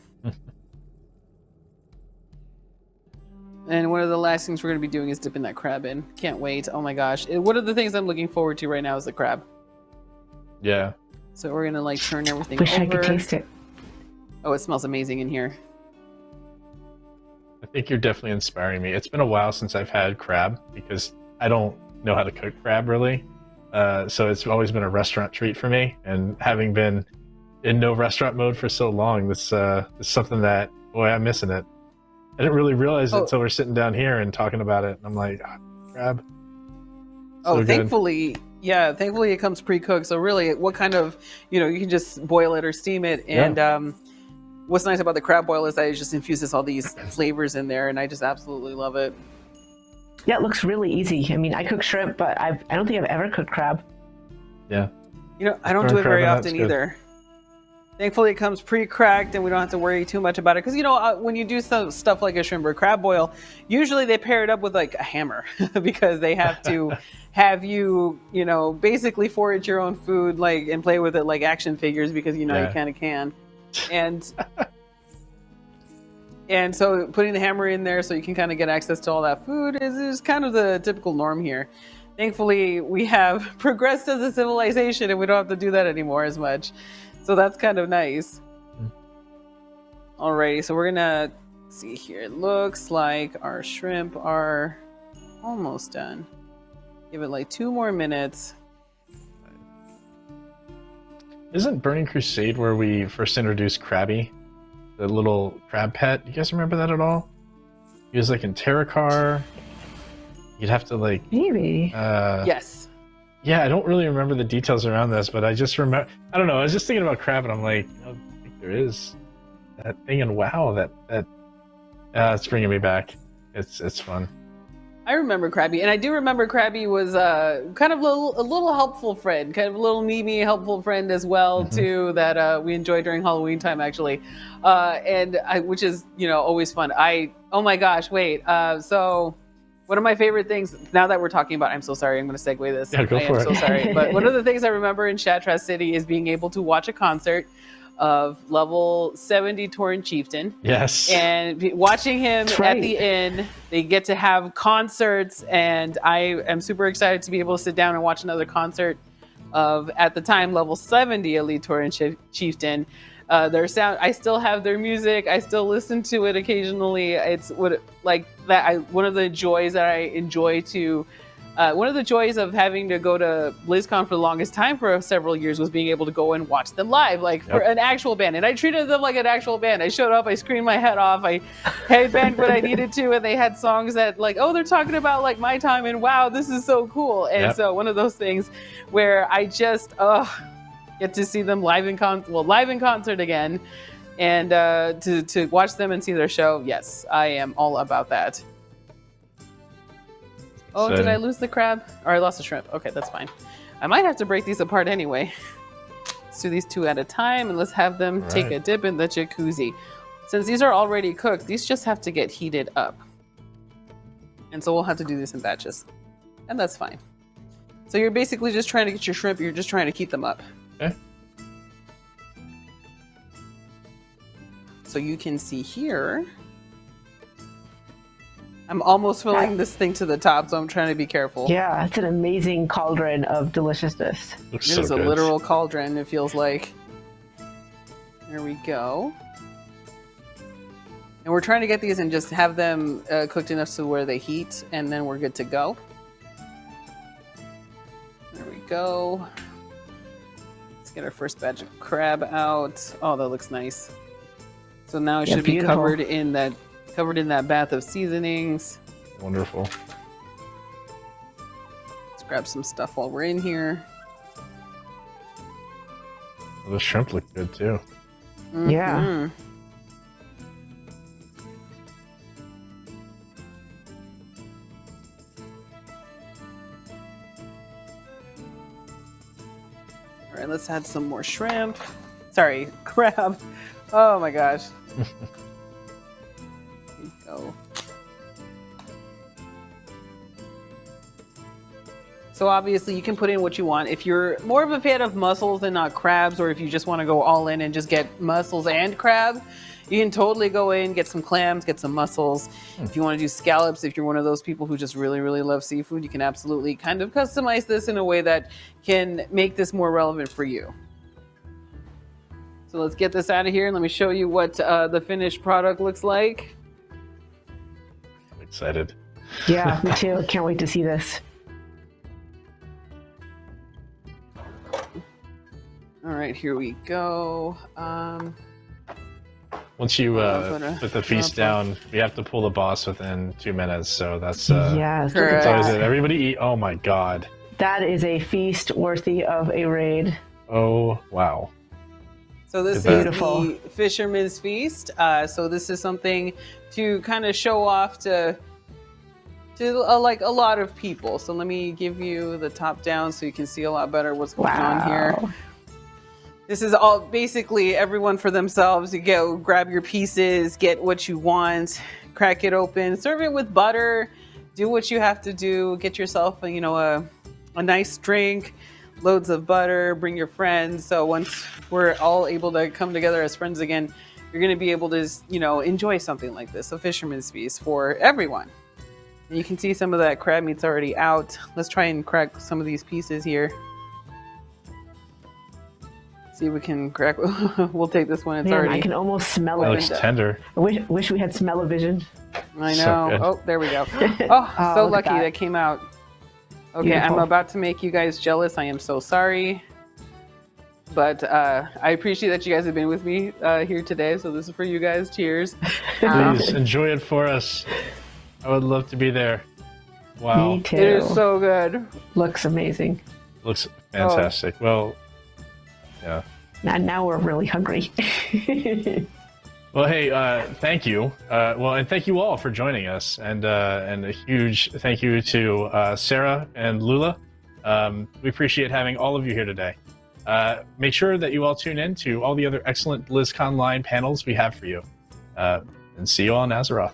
And one of the last things we're going to be doing is dipping that crab in. Can't wait. Oh my gosh. One of the things I'm looking forward to right now is the crab. Yeah. So we're going to turn everything Wish over. I could taste it. Oh, it smells amazing in here. I think you're definitely inspiring me. It's been a while since I've had crab, because I don't know how to cook crab really. So it's always been a restaurant treat for me. And having been in no restaurant mode for so long, this is something that, boy, I'm missing it. I didn't really realize it until we're sitting down here and talking about it. And I'm like, crab. So thankfully, thankfully it comes pre-cooked. So really, what kind of, you can just boil it or steam it. And what's nice about the crab boil is that it just infuses all these flavors in there, and I just absolutely love it. Yeah, it looks really easy. I mean, I cook shrimp, but I don't think I've ever cooked crab. Yeah. I don't do it very often either. Thankfully, it comes pre-cracked, and we don't have to worry too much about it. Because, when you do some stuff like a shrimp or crab boil, usually they pair it up with, a hammer. Because they have to have you, basically forage your own food, and play with it like action figures, because, you kind of can. And so putting the hammer in there so you can kind of get access to all that food is kind of the typical norm here. Thankfully, we have progressed as a civilization, and we don't have to do that anymore as much. So that's kind of nice. Alrighty, so we're gonna see here. It looks like our shrimp are almost done. Give it 2 more minutes. Isn't Burning Crusade where we first introduced Krabby? The little crab pet? You guys remember that at all? He was in Terracar. you'd have to like. Maybe. Yes. Yeah, I don't really remember the details around this, but I just remember. I don't know. I was just thinking about crab, and I'm like, I think there is that thing in WoW that it's bringing me back. It's fun. I remember Krabby, and I do remember Krabby was kind of a little helpful friend, kind of a little memey helpful friend as well too, that we enjoyed during Halloween time actually, which is always fun. Oh my gosh, wait, so one of my favorite things now that we're talking about, I'm so sorry, I'm going to segue this. Yeah, go for it. I am so sorry, but one of the things I remember in Shattrath City is being able to watch a concert of level 70 Tauren Chieftain. Yes. And watching him right. at the end, they get to have concerts, and I am super excited to be able to sit down and watch another concert of, at the time, level 70 Elite Tauren Chieftain. Their sound, I still have their music. I still listen to it occasionally. It's one of the joys that I enjoy to. One of the joys of having to go to BlizzCon for the longest time for several years was being able to go and watch them live, for an actual band. And I treated them like an actual band. I showed up, I screamed my head off, I headbanged when I needed to, and they had songs that they're talking about my time, and wow, this is so cool. And so one of those things where I just get to see them live in concert again, and to watch them and see their show. Yes, I am all about that. Oh, did I lose the crab? Or I lost the shrimp. Okay, that's fine. I might have to break these apart anyway. Let's do these two at a time, and let's have them take a dip in the jacuzzi. Since these are already cooked, these just have to get heated up. And so we'll have to do this in batches. And that's fine. So you're basically just trying to get your shrimp, you're just trying to keep them up. Okay. So you can see here, I'm almost filling this thing to the top, so I'm trying to be careful. Yeah, it's an amazing cauldron of deliciousness. Looks It so is a good. literal cauldron, it feels like. There we go. And we're trying to get these and just have them cooked enough to where they heat, and then we're good to go. There we go. Let's get our first batch of crab out. Oh, that looks nice. So now it should be beautiful. covered in that bath of seasonings. Wonderful. Let's grab some stuff while we're in here. Well, the shrimp look good too. Yeah. Mhm. All right, let's add some more shrimp. Sorry, crab. Oh my gosh. There we go. So obviously you can put in what you want. If you're more of a fan of mussels and not crabs, or if you just want to go all in and just get mussels and crab, you can totally go in, get some clams, get some mussels. If you want to do scallops, if you're one of those people who just really, really love seafood, you can absolutely kind of customize this in a way that can make this more relevant for you. So let's get this out of here and let me show you what the finished product looks like. I'm excited. Yeah, me too. Can't wait to see this. All right, here we go. Once you put the feast down, we have to pull the boss within 2 minutes. So that's Yes, look at correct. that's always that. it. Everybody eat. Oh my god. That is a feast worthy of a raid. Oh wow. So this is Beautiful. the Fisherman's Feast. So this is something to kind of show off to like a lot of people. So let me give you the top down so you can see a lot better what's going on here. Wow. This is all basically everyone for themselves. You go grab your pieces, get what you want, crack it open, serve it with butter, do what you have to do, get yourself a nice drink, loads of butter, bring your friends. So once we're all able to come together as friends again, you're going to be able to enjoy something like this, a Fisherman's Feast for everyone. And you can see some of that crab meat's already out. Let's try and crack some of these pieces here. See if we can crack. We'll take this one. It's Man, already. I can almost smell That it. looks tender. I wish we had smell-o-vision. I So know. good. Oh, there we go. Oh, Oh, so look at lucky that. that came out. Okay, Beautiful. I'm about to make you guys jealous. I am so sorry. But I appreciate that you guys have been with me here today. So this is for you guys. Cheers. Please enjoy it for us. I would love to be there. Wow. Me too. It is so good. Looks amazing. Looks fantastic. Well, yeah. Now we're really hungry. Well, hey, thank you. And thank you all for joining us, and a huge thank you to Sarah and Lula. We appreciate having all of you here today. Make sure that you all tune in to all the other excellent BlizzCon line panels we have for you. And see you all in Azeroth.